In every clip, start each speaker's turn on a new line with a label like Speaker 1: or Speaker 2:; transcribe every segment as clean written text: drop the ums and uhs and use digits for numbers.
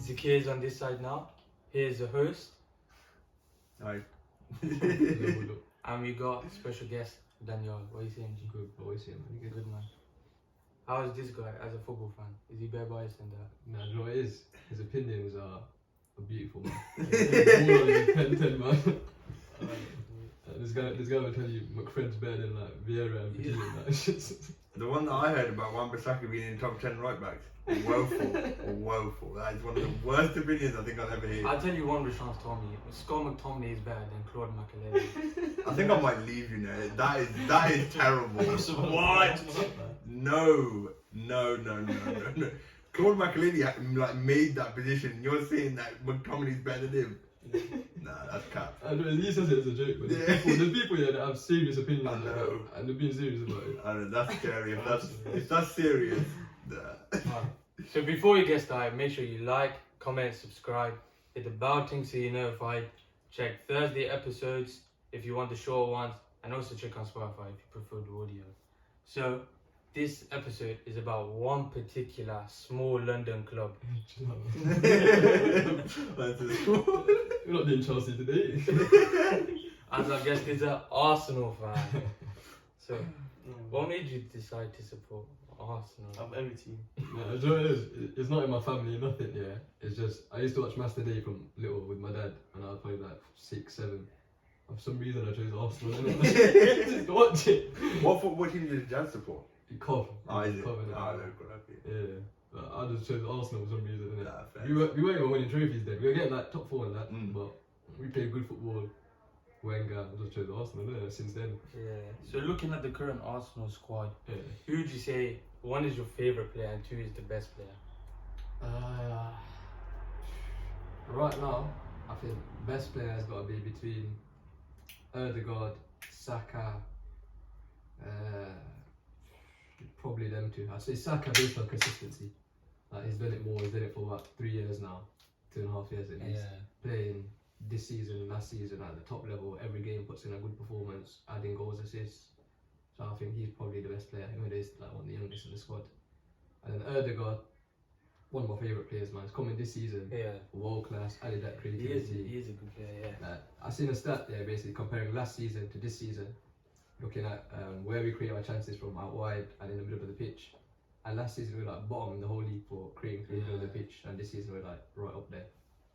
Speaker 1: Zakir's on this side now. Here's the host.
Speaker 2: Hi.
Speaker 1: And we got special guest, Daniel. What are you saying, G?
Speaker 3: Good, what are you saying, man?
Speaker 1: Good, man. How is this guy as a football fan? Is he bare biased than that?
Speaker 3: Nah, you know what it is? His opinions are beautiful, man. All on his 10-10, man. This guy will tell you McFred's better than like Vieira and Virginia.
Speaker 2: The one that I heard about Wan-Bissaka being in top 10 right backs. Woeful. That is one of the worst opinions I think I'll ever hear.
Speaker 1: I'll tell you one Roshaan's told me. Scott McTominay is better than Claude Makélélé.
Speaker 2: I think I might leave you now. That is terrible. What? No. Claude Makélélé like made that position. You're saying that McTominay's better than him? Nah, that's cap.
Speaker 3: I know, he says it as a joke, but there's people here that have serious opinions
Speaker 2: I know.
Speaker 3: and they're being serious about it.
Speaker 2: I know, that's scary. If that's serious.
Speaker 1: So before we get started, make sure you like, comment, subscribe, hit the bell thing so you're notified. Check Thursday episodes if you want the short ones, and also check on Spotify if you prefer the audio. So this episode is about one particular small London club.
Speaker 3: We're not doing Chelsea today.
Speaker 1: As our guest is an Arsenal fan. So what made you decide to support Arsenal?
Speaker 4: Of every team.
Speaker 3: Yeah, you know what it is? It's not in my family, nothing, yeah. It's just, I used to watch Match Today from little with my dad, and I was probably like 6, 7. For some reason I chose Arsenal, just to watch it.
Speaker 2: What team did Jan support?
Speaker 3: Cov.
Speaker 2: Oh, is it?
Speaker 3: Cov,
Speaker 2: Oh,
Speaker 3: innit?
Speaker 2: local, okay.
Speaker 3: Yeah. But I just chose Arsenal for some reason, innit?
Speaker 2: Nah, fair.
Speaker 3: We weren't even winning trophies then. We were getting like top 4 and that,
Speaker 2: Mm.
Speaker 3: but we played good football. Wenger, I just chose Arsenal, innit? Since then.
Speaker 1: Yeah. So looking at the current Arsenal squad,
Speaker 3: Yeah.
Speaker 1: who would you say one is your favourite player and 2 is the best player?
Speaker 3: Right now, I think best player has got to be between Ødegaard, Saka, probably them two. I'd say Saka based on consistency. Like he's done it more. He's done it for about 3 years now, 2.5 years at least. Playing this season, last season at the top level, every game puts in a good performance, adding goals, assists. So I think he's probably the best player. Even though he's like one of the youngest in the squad. And then Ødegaard, one of my favourite players, man. He's coming this season.
Speaker 1: Yeah.
Speaker 3: World class, added that
Speaker 1: He
Speaker 3: creativity.
Speaker 1: is a good player, yeah.
Speaker 3: I seen a stat there basically comparing last season to this season, looking at where we create our chances from out wide and in the middle of the pitch. And last season we were like bottom in the whole league for creating through the middle of the pitch, and this season we're like right up there.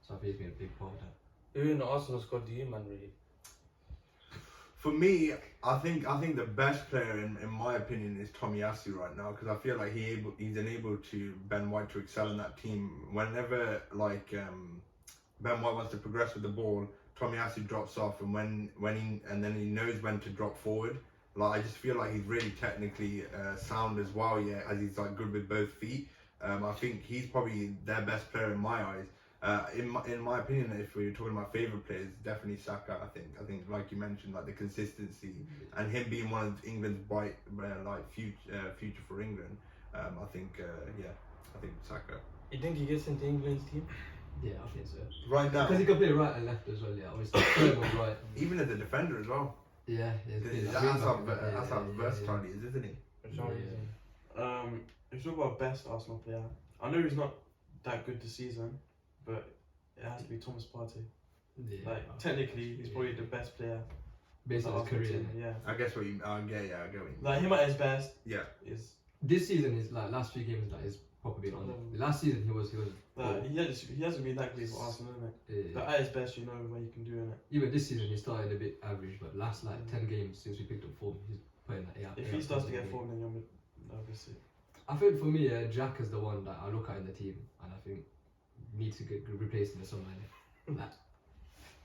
Speaker 3: So I think he's been a big part of that.
Speaker 1: Who in the Arsenal squad do you man really?
Speaker 2: For me, I think the best player in my opinion is Tomiyasu right now, because I feel like he's enabled to Ben White to excel in that team. Whenever like Ben White wants to progress with the ball, Tomiyasu drops off, and then he knows when to drop forward. Like I just feel like he's really technically sound as well. Yeah, as he's like good with both feet. I think he's probably their best player in my eyes. In my opinion, if we were talking about favourite players, definitely Saka. I think like you mentioned, like the consistency and him being one of England's bright future for England. I think Saka.
Speaker 1: You think he gets into England's team?
Speaker 3: Yeah, I think so.
Speaker 2: Right now,
Speaker 3: Because he can play right and left as well. Yeah, obviously third one right.
Speaker 2: even as a defender as well.
Speaker 3: Yeah,
Speaker 2: That's how versatile he is, isn't he?
Speaker 4: If you talk about best Arsenal player, I know he's not that good this season, but it has to be Thomas Partey.
Speaker 3: Yeah,
Speaker 4: Like technically, he's probably the best player.
Speaker 3: based on his
Speaker 4: Arsenal
Speaker 3: career.
Speaker 4: team, yeah.
Speaker 2: I guess what you. I get what you mean.
Speaker 4: Like him at his best
Speaker 2: Yeah.
Speaker 4: is
Speaker 3: This season is like last 3 games like is probably been on it. Last season he was
Speaker 4: like he hasn't been that great for Arsenal, isn't it? But at his best, you know what you can do in it.
Speaker 3: even this season he started a bit average, but last like 10 games since we picked up form, he's playing like
Speaker 4: If he starts to get form, then you're obviously.
Speaker 3: I think for me, Jack is the one that I look at in the team, and I think needs to get replaced in somewhere.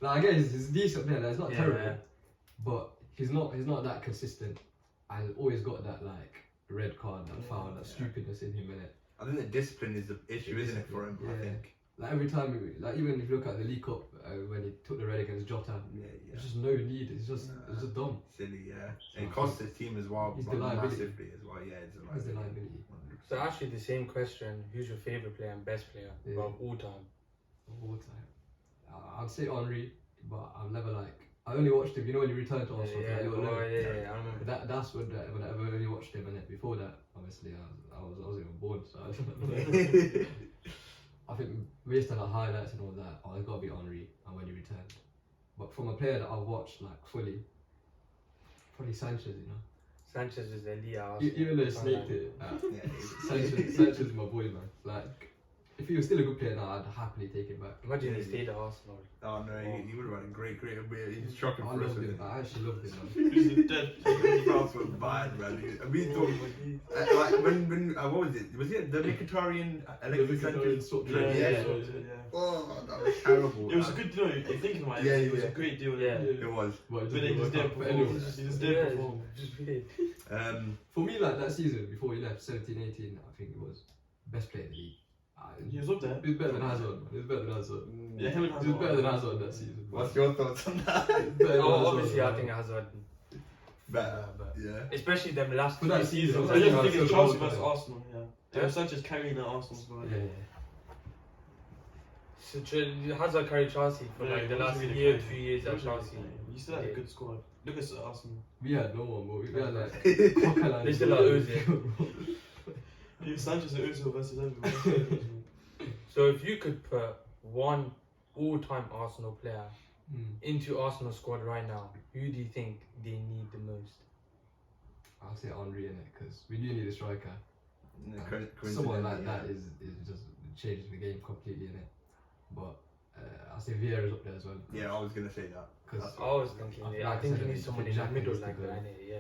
Speaker 3: Like again, he's a decent player. Like, it's not terrible, but he's not that consistent, and always got that like red card, that foul, that stupidness in him, innit?
Speaker 2: I think the discipline is the issue, isn't it, for him? I think.
Speaker 3: Like every time, like even if you look at the League Cup when he took the red against Jota, there's just no need. It's just dumb.
Speaker 2: Silly, yeah. And it cost his team as well.
Speaker 3: He's the liability.
Speaker 2: Massively as well. Yeah, it's
Speaker 3: He's the
Speaker 2: a
Speaker 3: liability.
Speaker 1: So actually the same question, who's your favourite player and best player of all time?
Speaker 3: All time. I'd say Henry, but I've never I only watched him. You know when he returned to Arsenal?
Speaker 1: Yeah,
Speaker 3: for a little loan?
Speaker 1: I remember.
Speaker 3: That's when I've only watched him, and before that, obviously, I wasn't even born. So I think based on the highlights and all that, it's got to be Henry and when he returned. But from a player that I've watched like fully, probably Sanchez, you know.
Speaker 1: Sanchez is elite.
Speaker 3: Even though he snaked it, Sanchez is my boy, man. Like, if he was still a good player now, I'd happily take him back.
Speaker 1: Imagine he stayed at Arsenal.
Speaker 2: Oh no, he would have had a great he's shocking
Speaker 3: I
Speaker 2: for us.
Speaker 3: loved him. I actually loved him, man.
Speaker 4: He's dead.
Speaker 2: France was bad, man. I mean, like when what was it? Was it the Mkhitaryan Alexis Sanchez?
Speaker 4: Yeah.
Speaker 2: Oh, that was terrible.
Speaker 4: It was a good deal. If you're thinking about it, it was a great deal.
Speaker 1: Yeah.
Speaker 2: It was.
Speaker 3: But
Speaker 4: But he just didn't perform. He just didn't perform.
Speaker 1: Just weird.
Speaker 3: For me, like that season before he left, 17-18, I think it was best player in the league.
Speaker 4: He was up there.
Speaker 3: He was better than Hazard, man. He was better than Hazard.
Speaker 4: Yeah, him and
Speaker 3: He was better than Hazard that season.
Speaker 2: What's your thoughts on that?
Speaker 1: Obviously, I think Hazard
Speaker 2: Better,
Speaker 1: but
Speaker 2: yeah.
Speaker 1: especially them last
Speaker 3: For
Speaker 1: two
Speaker 3: that season,
Speaker 1: seasons.
Speaker 4: I just think
Speaker 3: Yeah.
Speaker 4: it's Chelsea versus Arsenal.
Speaker 1: Yeah.
Speaker 4: Yeah. Sanchez carrying that Arsenal squad.
Speaker 1: So Hazard carried Chelsea for like the last year, 2 years at Chelsea.
Speaker 4: You still had a good squad. Look at Arsenal.
Speaker 3: We had no one, but we had like Coquelin.
Speaker 1: They still had Ozil.
Speaker 4: Sanchez and Ozil versus everyone.
Speaker 1: So if you could put one all-time Arsenal player into Arsenal squad right now, who do you think they need the most?
Speaker 3: I'll say Henry in it because we do need a striker.
Speaker 2: Coincidentally,
Speaker 3: Someone like that is just changing the game completely in it. But I'll say Vieira's up there as well.
Speaker 2: Yeah, I was gonna say that.
Speaker 3: Because
Speaker 1: I was thinking, I think you need someone in the middle like that, innit? Yeah.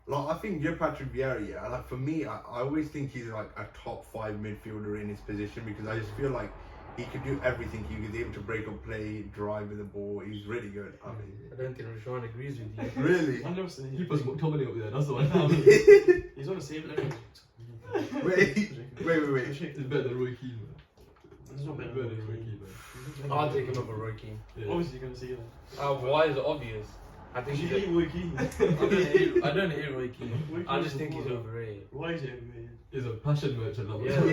Speaker 2: Like I think you're Patrick Vieira, yeah. Like for me, I always think he's like a top 5 midfielder in his position because I just feel like he could do everything. He was able to break up play, drive with the ball. He's really good. I mean,
Speaker 1: I don't think Roshaan agrees with you.
Speaker 2: really?
Speaker 4: I've never seen him.
Speaker 3: he puts McTominay up there. That's the one.
Speaker 4: He's on the same level.
Speaker 2: wait.
Speaker 3: He's better than Roy Keane, man.
Speaker 4: He's not better
Speaker 3: Better
Speaker 4: than
Speaker 3: than Roy
Speaker 4: Keane.
Speaker 3: Keane, man.
Speaker 1: I'll take him over Roy Keane.
Speaker 3: Yeah.
Speaker 4: Obviously, you're gonna see that.
Speaker 1: Why is it obvious? I think
Speaker 4: You
Speaker 1: he's
Speaker 4: hate Roy Keane.
Speaker 1: I don't hate Roy Keane.
Speaker 4: Roy
Speaker 1: I
Speaker 4: Keane
Speaker 1: just
Speaker 4: is
Speaker 1: think he's
Speaker 4: baller.
Speaker 1: overrated.
Speaker 4: Why is it everywhere?
Speaker 3: He's a passion merchant. Like
Speaker 1: Yeah.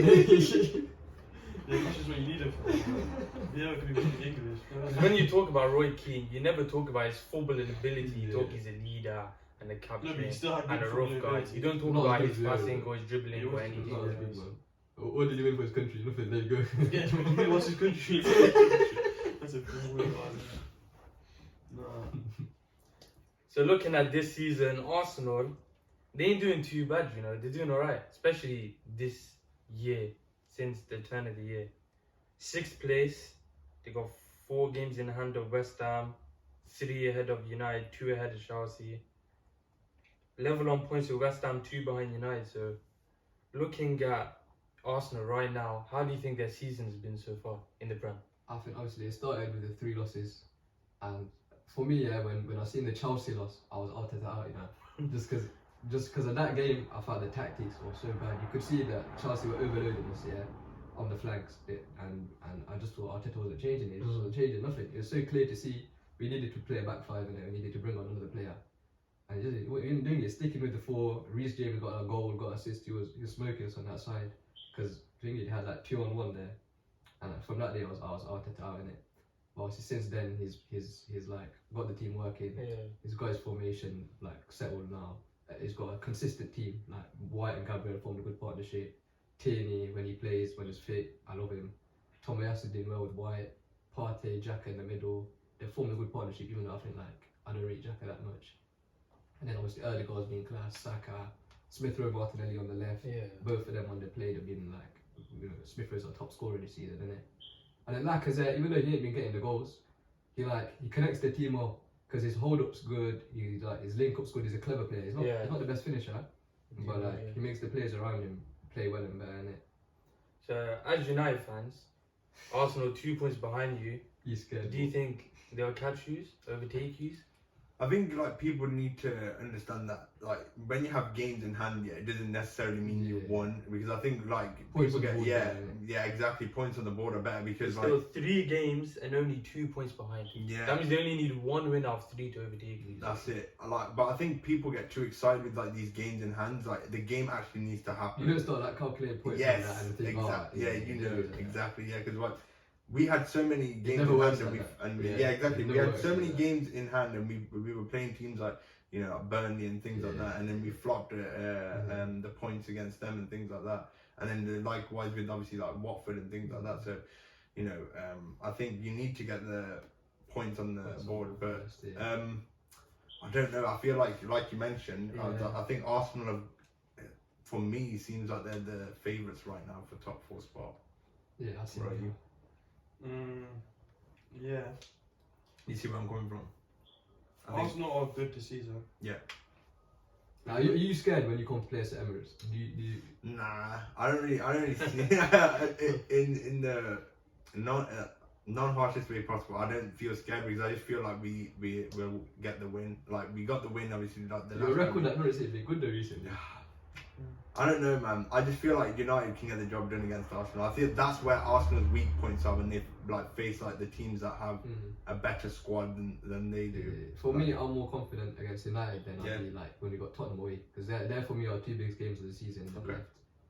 Speaker 4: Yeah, that's just what you need him for. Yeah, it could be really English.
Speaker 1: When you talk about Roy Keane, you never talk about his footballing ability. You
Speaker 3: Yeah.
Speaker 1: talk he's a leader and a captain
Speaker 4: No, but he still had
Speaker 1: and
Speaker 4: good
Speaker 1: a rough
Speaker 4: footballing
Speaker 1: guy.
Speaker 4: ability.
Speaker 1: You don't talk
Speaker 3: Not
Speaker 1: about
Speaker 3: as
Speaker 1: his
Speaker 3: good as
Speaker 1: passing
Speaker 3: Vieira.
Speaker 1: or his dribbling
Speaker 4: He
Speaker 1: or
Speaker 4: wasn't
Speaker 1: anything.
Speaker 3: Not as
Speaker 4: Yeah.
Speaker 3: good, man. What did he win for his country? Nothing. There you go.
Speaker 4: Yeah, what's his country? That's a good word. Nah.
Speaker 1: So looking at this season, Arsenal, they ain't doing too bad, you know. They're doing alright, especially this year, since the turn of the year. 6th place, they got 4 games in hand of West Ham, 3 ahead of United, 2 ahead of Chelsea. Level on points with West Ham, 2 behind United. So looking at Arsenal right now, how do you think their season's been so far in the Prem?
Speaker 3: I think obviously it started with the 3 losses, and for me, yeah, when I seen the Chelsea loss, I was out of out, you know, just because of that game, I thought the tactics were so bad. You could see that Chelsea were overloading us, yeah, on the flanks bit, and I just thought Arteta wasn't changing it. He just wasn't changing nothing. It was so clear to see we needed to play a back 5 and then we needed to bring on another player. And he wasn't doing it, sticking with the 4. Reece James got a goal, got assist. He was smoking us on that side because he had that 2-on-1 there, and from that day I was Arteta out in it. But obviously since then he's like got the team working.
Speaker 1: Yeah.
Speaker 3: He's got his formation like settled now. He's got a consistent team. Like White and Gabriel formed a good partnership. Tierney when he plays, when he's fit, I love him. Tomiyasu doing well with White. Partey, Xhaka in the middle. They formed a good partnership. Even though I think like I don't rate Xhaka that much. And then obviously early goals being class. Saka, Smith Rowe, Martinelli on the left.
Speaker 1: Yeah.
Speaker 3: Both of them when they played have been like, you know, Smith Rowe's our top scorer this season, isn't it? And then Lacazette, even though he ain't been getting the goals, he connects the team well because his hold up's good. His link up's good. He's a clever player. He's not the best finisher, but like he makes the players around him play well and better, innit?
Speaker 1: So as United fans, Arsenal 2 points behind you.
Speaker 3: He's scared.
Speaker 1: Do you think they'll catch you, overtake you?
Speaker 2: I think like people need to understand that like when you have games in hand, yeah, it doesn't necessarily mean you won because I think like
Speaker 3: Points
Speaker 2: people
Speaker 3: on the
Speaker 2: get
Speaker 3: board,
Speaker 2: exactly points on the board are better because like
Speaker 1: Still 3 games and only 2 points behind.
Speaker 2: yeah.
Speaker 1: That means they only need 1 win out of 3 to overtake you.
Speaker 2: That's it. But I think people get too excited with like these games in hand. Like the game actually needs to happen.
Speaker 3: You don't start like calculating points
Speaker 2: Yes,
Speaker 3: like that and think,
Speaker 2: exactly.
Speaker 3: oh,
Speaker 2: Yeah, you know exactly. Yeah, because what we had so many games
Speaker 3: never
Speaker 2: in
Speaker 3: works
Speaker 2: hand,
Speaker 3: like
Speaker 2: and
Speaker 3: that.
Speaker 2: yeah, exactly.
Speaker 3: It
Speaker 2: We
Speaker 3: never
Speaker 2: had
Speaker 3: works
Speaker 2: so
Speaker 3: like
Speaker 2: many
Speaker 3: that.
Speaker 2: games in hand, and we were playing teams like Burnley and things like
Speaker 3: Yeah.
Speaker 2: that, and then we flopped the points against them and things like that. and then likewise with obviously like Watford and things like that. So, you know, I think you need to get the points on the board, but I don't know. I feel like you mentioned, I think Arsenal have, for me, seems like they're the favourites right now for top 4 spot.
Speaker 3: Yeah, I see.
Speaker 2: Right,
Speaker 3: That.
Speaker 4: Yeah.
Speaker 2: You see where I'm coming from?
Speaker 4: Arsenal are good this season.
Speaker 2: Yeah.
Speaker 3: Now, are you scared when you come to play us at Emirates? Do you...
Speaker 2: Nah, I don't really see in the non-harshest way possible. I don't feel scared because I just feel like we will get the win. Like we got the win, obviously. Like the
Speaker 3: Your record at Emirates has been good though recently.
Speaker 2: I don't know, man. I just feel like United can get the job done against Arsenal. I think that's where Arsenal's weak points are when they like face like the teams that have a better squad than they do.
Speaker 3: For me, I'm more confident against United than I'd be like when we got Tottenham away, because they're for me are 2 biggest games of the season. Left.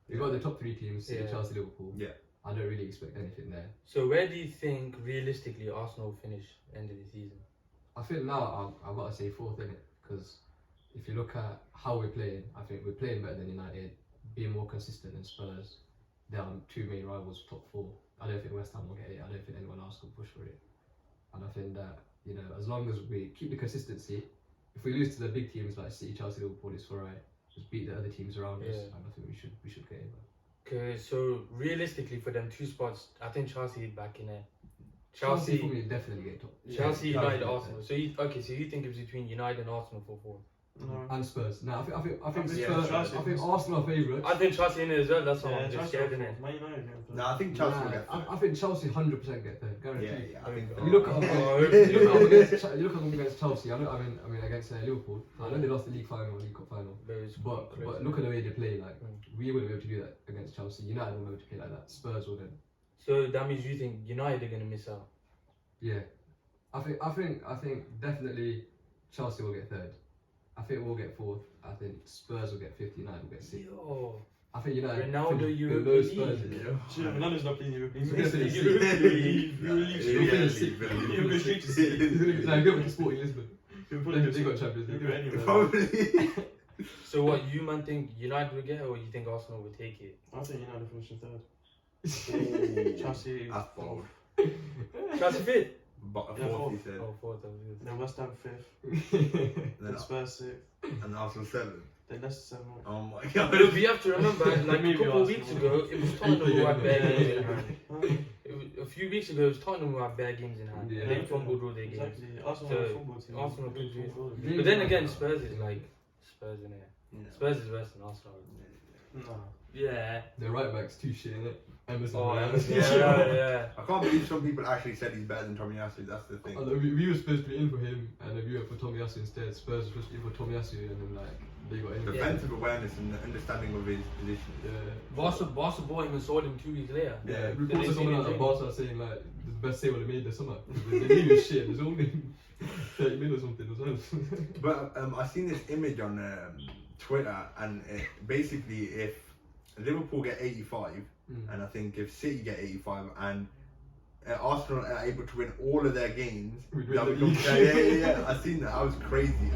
Speaker 3: We got the top 3 teams: City, Chelsea, Liverpool.
Speaker 2: Yeah.
Speaker 3: I don't really expect anything there.
Speaker 1: So where do you think realistically Arsenal will finish end of the season?
Speaker 3: I think now I've got to say 4th in it, because if you look at how we're playing, I think we're playing better than United, being more consistent than Spurs. They are 2 main rivals for top 4. I don't think West Ham will get it. I don't think anyone else will push for it. And I think that, you know, as long as we keep the consistency, if we lose to the big teams like City, Chelsea, Liverpool, it's alright. Just beat the other teams around us, and I think we should get it.
Speaker 1: Okay, so realistically for them 2 spots, I think Chelsea back in there.
Speaker 3: Chelsea for me definitely get top.
Speaker 1: Chelsea, United, Arsenal. So you think it's between United and Arsenal for 4th?
Speaker 4: No.
Speaker 3: And Spurs. No, I think
Speaker 4: Yeah,
Speaker 3: Spurs. I think Arsenal are favourites.
Speaker 1: I think Chelsea in it as well. That's why I'm just
Speaker 4: Chelsea
Speaker 1: scared in it.
Speaker 4: Man United.
Speaker 2: No, I think Chelsea will get third.
Speaker 3: I think Chelsea 100% get there. Guaranteed.
Speaker 2: Yeah, I think
Speaker 3: You look at them against Chelsea. I mean against Liverpool. I know they lost the league final, League Cup final. But look at the way they play. Like we wouldn't be able to do that against Chelsea. United wouldn't be able to play like that. Spurs wouldn't.
Speaker 1: So that means you think United are gonna miss out?
Speaker 3: Yeah, I think definitely Chelsea will get 3rd. I think we'll get 4th. I think Spurs will get 5th. United will get 6th.
Speaker 1: Yo.
Speaker 3: I think United.
Speaker 1: Ronaldo, you
Speaker 3: below Spurs.
Speaker 4: Ronaldo's not playing European.
Speaker 3: He's like go to Sporting Lisbon. They got Champions League.
Speaker 2: Probably.
Speaker 1: So what you man think United will get, or you think Arsenal will take it?
Speaker 4: I think United finish 3rd. Chelsea.
Speaker 2: That's bold.
Speaker 1: Chelsea 5th.
Speaker 2: But
Speaker 4: Yeah,
Speaker 2: 4th, he said.
Speaker 1: Oh, 4th. I was gonna say.
Speaker 4: Then West Ham 5th. Then Spurs 6th.
Speaker 2: And Arsenal 7th.
Speaker 4: Then Leicester 7th.
Speaker 2: Oh my god.
Speaker 1: But we have to remember, like a
Speaker 4: Maybe
Speaker 1: couple of
Speaker 4: Arsenal
Speaker 1: weeks
Speaker 4: will.
Speaker 1: ago, it was Tottenham who had bare games in hand. A few weeks ago, it was Tottenham who had bare games in hand.
Speaker 3: Yeah.
Speaker 1: They fumbled all their games.
Speaker 4: Exactly. Arsenal
Speaker 1: So,
Speaker 4: are a football team.
Speaker 1: Arsenal could do
Speaker 3: it.
Speaker 1: But then again, Spurs is like Spurs in it.
Speaker 2: Yeah.
Speaker 1: Spurs is worse than Arsenal.
Speaker 4: No.
Speaker 1: Yeah.
Speaker 3: The right back's too shit, innit? Emerson.
Speaker 1: Oh,
Speaker 3: Emerson.
Speaker 1: yeah.
Speaker 2: I can't believe some people actually said he's better than Tomiyasu. That's the thing.
Speaker 3: We were supposed to be in for him, and then we went for Tomiyasu instead. Spurs were supposed to be in for Tomiyasu, and then like they got in.
Speaker 2: Defensive awareness and understanding of his position.
Speaker 3: Yeah.
Speaker 1: Barca bought him and sold him 2 weeks later.
Speaker 3: Yeah,
Speaker 2: Yeah.
Speaker 3: reports
Speaker 1: Did
Speaker 3: are
Speaker 1: they
Speaker 3: coming
Speaker 1: see
Speaker 3: out
Speaker 1: him
Speaker 3: of Barca saying like the best sale they made this summer. The league is shit. There's only 30 million or something as well.
Speaker 2: But I seen this image on Twitter, and basically if Liverpool get 85, and I think if City get 85, and Arsenal are able to win all of their games, yeah. I seen that. I was crazy.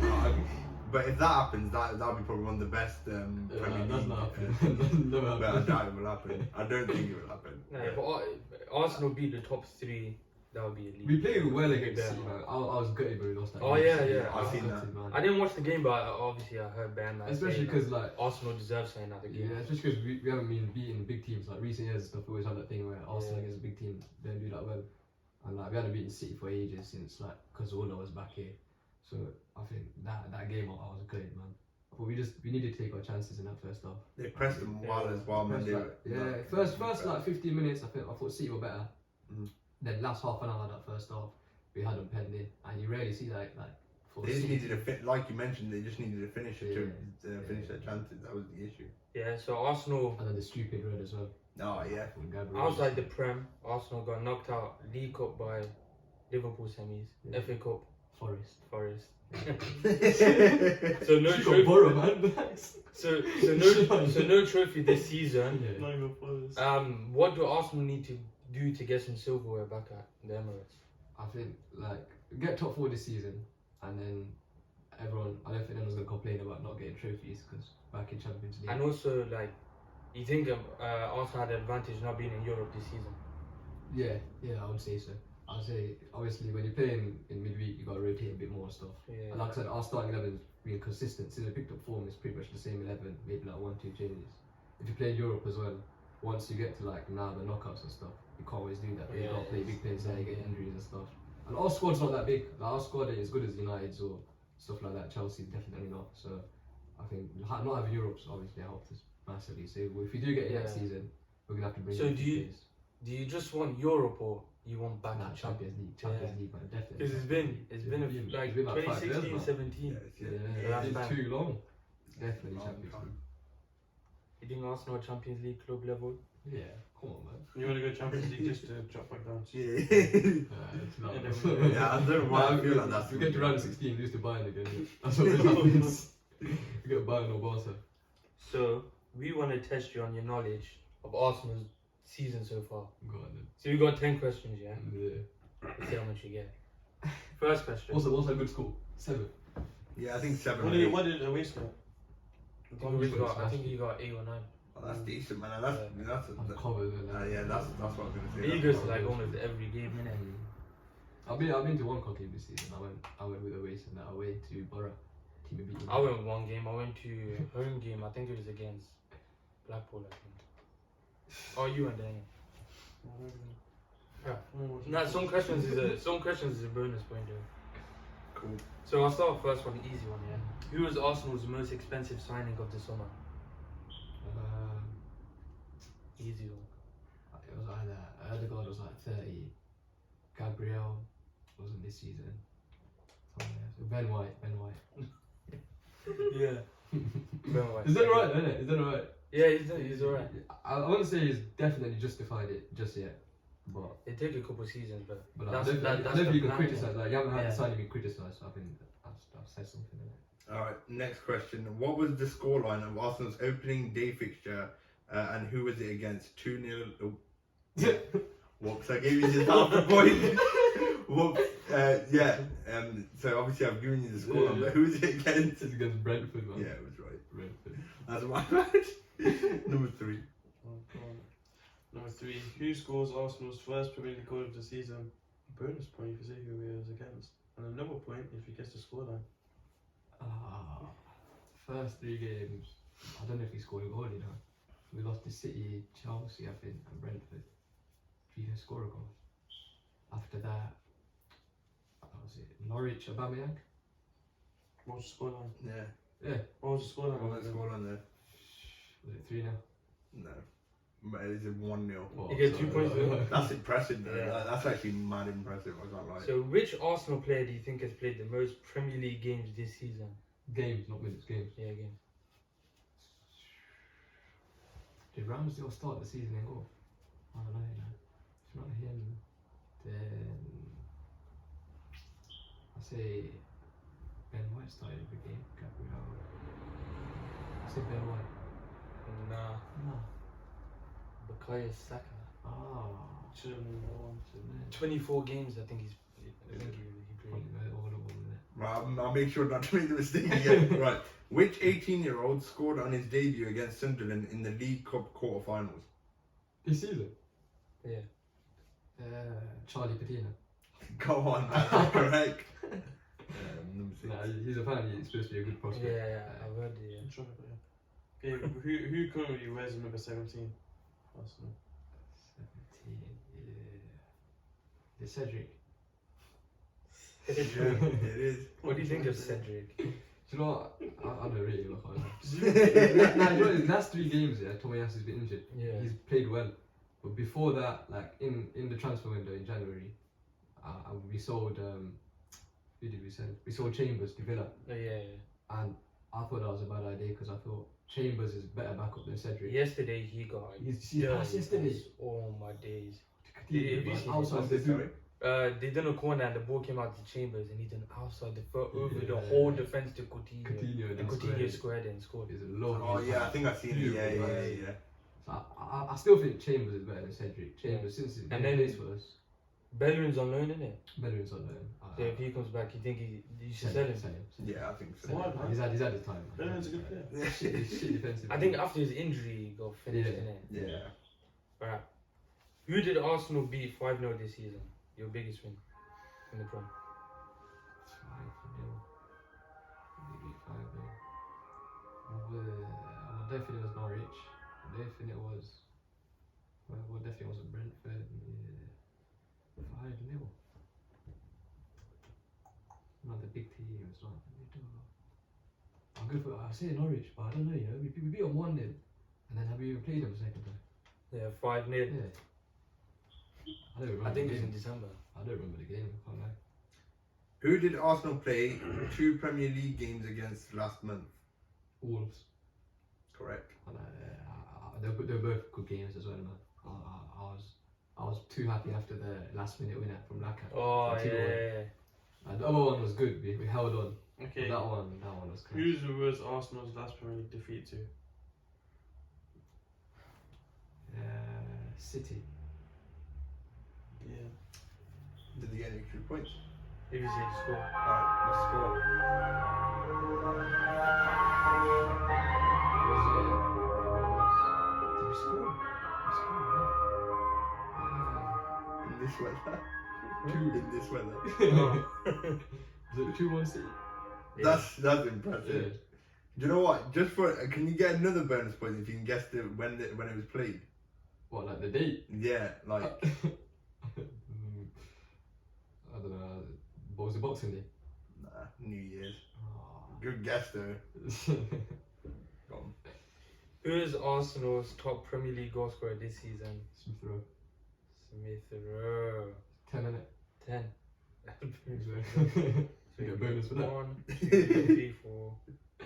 Speaker 2: But if that happens, that'll be probably one of the best Premier
Speaker 3: That's
Speaker 2: League.
Speaker 3: not happening. Never
Speaker 2: But I
Speaker 3: happened.
Speaker 2: doubt it will happen. I don't think it will happen.
Speaker 1: No, if Arsenal beat the top 3, that would be a league.
Speaker 3: We played well against
Speaker 1: Yeah.
Speaker 3: City, man. I was gutted when we lost that.
Speaker 1: Oh,
Speaker 3: game.
Speaker 1: yeah.
Speaker 3: I was
Speaker 2: I've seen
Speaker 3: gutted, man.
Speaker 1: I didn't watch the game, but obviously I heard Ben. Like,
Speaker 3: Especially
Speaker 1: saying
Speaker 3: because
Speaker 1: that
Speaker 3: like.
Speaker 1: Arsenal deserves saying that the game.
Speaker 3: Yeah, especially because we haven't been beating big teams like recent years and stuff. We always have that thing where Arsenal against a big team don't do that well, and like we hadn't beaten City for ages since like Cazorla was back here. So I think that game I was good, man. But we needed to take our chances in that first half.
Speaker 2: They pressed them well as well, man.
Speaker 3: First like 15 minutes, I thought City were better. Then last half an hour that first half, we had them penned in, and you rarely see that like.
Speaker 2: They just needed to like you mentioned. They just needed to finish it to finish their chances. That was the issue.
Speaker 1: Yeah, so Arsenal.
Speaker 3: And then the stupid red as well.
Speaker 2: Oh yeah.
Speaker 1: Outside the Prem, Arsenal got knocked out League Cup by Liverpool semis, FA Cup,
Speaker 3: Forest.
Speaker 1: So no trophy.
Speaker 3: Borough, man.
Speaker 1: So no trophy this season.
Speaker 4: Not even Forest.
Speaker 1: What do Arsenal need to do to get some silverware back at the Emirates?
Speaker 3: I think like get top 4 this season, and then I don't think anyone's gonna complain about not getting trophies because back in Champions League.
Speaker 1: And also like You think Arsenal had an advantage not being in Europe this season?
Speaker 3: Yeah, I would say so. I'd say obviously when you're playing in midweek, you got to rotate a bit more and stuff.
Speaker 1: Yeah.
Speaker 3: And like I said, our starting 11's been consistent since we picked up form. It's pretty much the same 11, maybe like 1-2 changes. If you play in Europe as well, once you get to like now the knockouts and stuff, you can't always do that. You got to play big players there, you get injuries and stuff. And our squad's not that big. Like, our squad ain't as good as United's or stuff like that. Chelsea's definitely not. So I think not having Europe's obviously helped us massively. So if we do get it next season, we're gonna have to bring.
Speaker 1: So
Speaker 3: in
Speaker 1: do you just want Europe or you want back in
Speaker 3: Champions League, man, definitely.
Speaker 1: Because it's been like 2016, 17.
Speaker 3: It's too long. Definitely Champions League.
Speaker 1: You think Arsenal Champions League club level?
Speaker 3: Yeah, come on, man.
Speaker 4: You want to go Champions League just to drop back down?
Speaker 2: Yeah.
Speaker 3: It's not.
Speaker 2: Yeah, I don't know why I feel like that's.
Speaker 3: We get to round of 16, lose to Bayern again. That's what happens. We get Bayern or Barca.
Speaker 1: So we want to test you on your knowledge of Arsenal's season so far.
Speaker 3: Go on then.
Speaker 1: So we got 10 questions, yeah?
Speaker 3: Yeah.
Speaker 1: Let's see how much you get. First question.
Speaker 3: What's a good score? 7.
Speaker 2: Yeah, I think 7.
Speaker 4: What did Away score?
Speaker 1: I think you got 8 or 9.
Speaker 2: Oh, that's decent, man. That's
Speaker 3: I'm covered with that.
Speaker 2: yeah, that's what I was gonna say.
Speaker 1: He goes to like almost every game, innit?
Speaker 3: I've been to one game this season. I went with Away and away to Borough. Team of beating.
Speaker 1: I went one game. I went to home game. I think it was against Blackpool, I think. Oh, you went there. Yeah. Nah, some questions is a bonus point though.
Speaker 2: Cool.
Speaker 1: So I'll start with first one, easy one, yeah. Who was Arsenal's most expensive signing of the summer? Easy one.
Speaker 3: It was either Odegaard was like 30, Gabriel wasn't this season. Ben White.
Speaker 1: Yeah. Ben White.
Speaker 3: Is that right? Isn't it? Is that right?
Speaker 1: Yeah, he's alright.
Speaker 3: I wouldn't say he's definitely justified it just yet, but
Speaker 1: It took a couple seasons, but
Speaker 3: I don't think you can criticize. Like you haven't had the signing been criticised, so I think I've said something in it.
Speaker 2: All right. Next question. What was the scoreline of Arsenal's opening day fixture, and who was it against? 2-0. Whoops! I gave you just half a point. Whoops. Yeah. So obviously I've given you the scoreline, but who was it against?
Speaker 3: It's against Brentford, man.
Speaker 2: Yeah, it was right.
Speaker 3: Brentford.
Speaker 2: That's my bad. Number 3.
Speaker 4: Number 3. Who scores Arsenal's first Premier League goal of the season? Bonus point if you say who he was against, and another point if you guess the scoreline.
Speaker 3: First 3 games. I don't know if he scored a goal. You know, we lost to City, Chelsea, I think, and Brentford. He didn't score a goal. After that, what was it? Norwich, Aubameyang.
Speaker 4: What was the scoreline?
Speaker 2: Yeah.
Speaker 4: What was the scoreline?
Speaker 2: What was the scoreline there?
Speaker 3: Was it 3-0?
Speaker 2: No. But it is 1-0.
Speaker 1: You get 2 points though.
Speaker 2: That's impressive though.
Speaker 1: Yeah.
Speaker 2: That's actually mad impressive, I can't lie.
Speaker 1: So which Arsenal player do you think has played the most Premier League games this season?
Speaker 3: Games, not minutes. Games.
Speaker 1: Yeah, games.
Speaker 3: Did Ramsdale start the season in goal? I don't know. You know. If not him, then I say Ben White started every game. Gabriel. I say Ben White.
Speaker 1: Nah.
Speaker 3: No.
Speaker 1: Bukayo Saka.
Speaker 4: Should have been that one.
Speaker 1: 24 games, I think he played.
Speaker 2: Right, I'll make sure not to make the mistake again. Right. Which 18-year-old scored on his debut against Sunderland in the League Cup quarterfinals?
Speaker 3: This season?
Speaker 1: Yeah.
Speaker 3: Charlie Patina.
Speaker 2: Go on, that's correct. Number 6.
Speaker 3: Nah, he's apparently supposed to be a good prospect.
Speaker 1: Yeah, I've heard it.
Speaker 4: I'm trying to put it. Okay, who currently wears number 17? Arsenal.
Speaker 3: 17, yeah. The Cedric.
Speaker 2: Yeah, it is.
Speaker 1: What do you think of Cedric?
Speaker 3: Do you know what? I don't really look on him. Nah, you know, his last 3 games, Tomiyasu's been injured.
Speaker 1: Yeah.
Speaker 3: He's played well. But before that, like in the transfer window in January, we sold, who did we sell? We sold Chambers to Villa.
Speaker 1: Oh, yeah.
Speaker 3: And I thought that was a bad idea because I thought Chambers is better backup than Cedric.
Speaker 1: Yesterday he got.
Speaker 3: He's passed yesterday.
Speaker 1: Oh my days.
Speaker 3: Outside the boot.
Speaker 1: They done a corner and the ball came out to Chambers and he done outside the foot over the whole defense to Coutinho. And Coutinho squared and scored.
Speaker 3: He's a low.
Speaker 2: Oh yeah, I think I've seen it. Yeah.
Speaker 3: So I still think Chambers is better than Cedric. Chambers since he plays for us,
Speaker 1: Bellerin's on loan, isn't it?
Speaker 3: Bellerin's on loan.
Speaker 1: So if he comes back, you think you should sell him?
Speaker 2: Yeah, I think so.
Speaker 4: Why, man?
Speaker 3: He's had his time.
Speaker 4: Bellerin's a good player.
Speaker 3: Shit defensive.
Speaker 1: I think after his injury, he got finished,
Speaker 3: Yeah.
Speaker 1: innit?
Speaker 2: Yeah.
Speaker 1: Right. Who did Arsenal beat 5-0 this season? Your biggest win in the Prem?
Speaker 3: 5-0. Maybe 5-0. Definitely was Norwich. Definitely was. Well, definitely wasn't Brentford. Yeah. 5-0. Not the big teams. Not. I'm good for. I say Norwich, but I don't know. You know, we beat them 1-0, and then have we even played them a second time?
Speaker 1: Yeah, 5-0.
Speaker 3: Yeah. I don't remember.
Speaker 1: I think
Speaker 3: the
Speaker 1: it's in
Speaker 3: game.
Speaker 1: December.
Speaker 3: I don't remember the game. I can't lie.
Speaker 2: Who did Arsenal play 2 Premier League games against last month?
Speaker 3: Wolves.
Speaker 2: Correct.
Speaker 3: And they were both good games as well, man. I was too happy after the last minute winner from Laka.
Speaker 1: Oh,
Speaker 3: The 2-1.
Speaker 1: yeah.
Speaker 3: And the other one was good. We held on.
Speaker 4: Okay.
Speaker 3: That one was crazy.
Speaker 4: Who was Arsenal's last Premier League defeat to?
Speaker 3: City.
Speaker 4: Yeah.
Speaker 2: Did they get any extra points?
Speaker 1: If you see the score.
Speaker 2: Alright, let's score.
Speaker 3: Did we score? We scored,
Speaker 2: In this weather.
Speaker 3: Two.
Speaker 2: In this weather.
Speaker 1: Oh.
Speaker 3: Was it 2-1 City?
Speaker 2: That's impressive.
Speaker 3: Yeah.
Speaker 2: Do you know what? Just for can you get another bonus point if you can guess when it was played?
Speaker 3: What, like the date?
Speaker 2: Yeah, like
Speaker 3: I don't know. What was the Boxing Day?
Speaker 2: New Year's.
Speaker 3: Oh.
Speaker 2: Good guess though. Go on.
Speaker 1: Who is Arsenal's top Premier League goal scorer this season?
Speaker 3: Smith Rowe.
Speaker 1: Smith Rowe.
Speaker 3: 10 innit?
Speaker 1: 10.
Speaker 3: You get a bonus for that.
Speaker 1: 1, 2, 3, 4,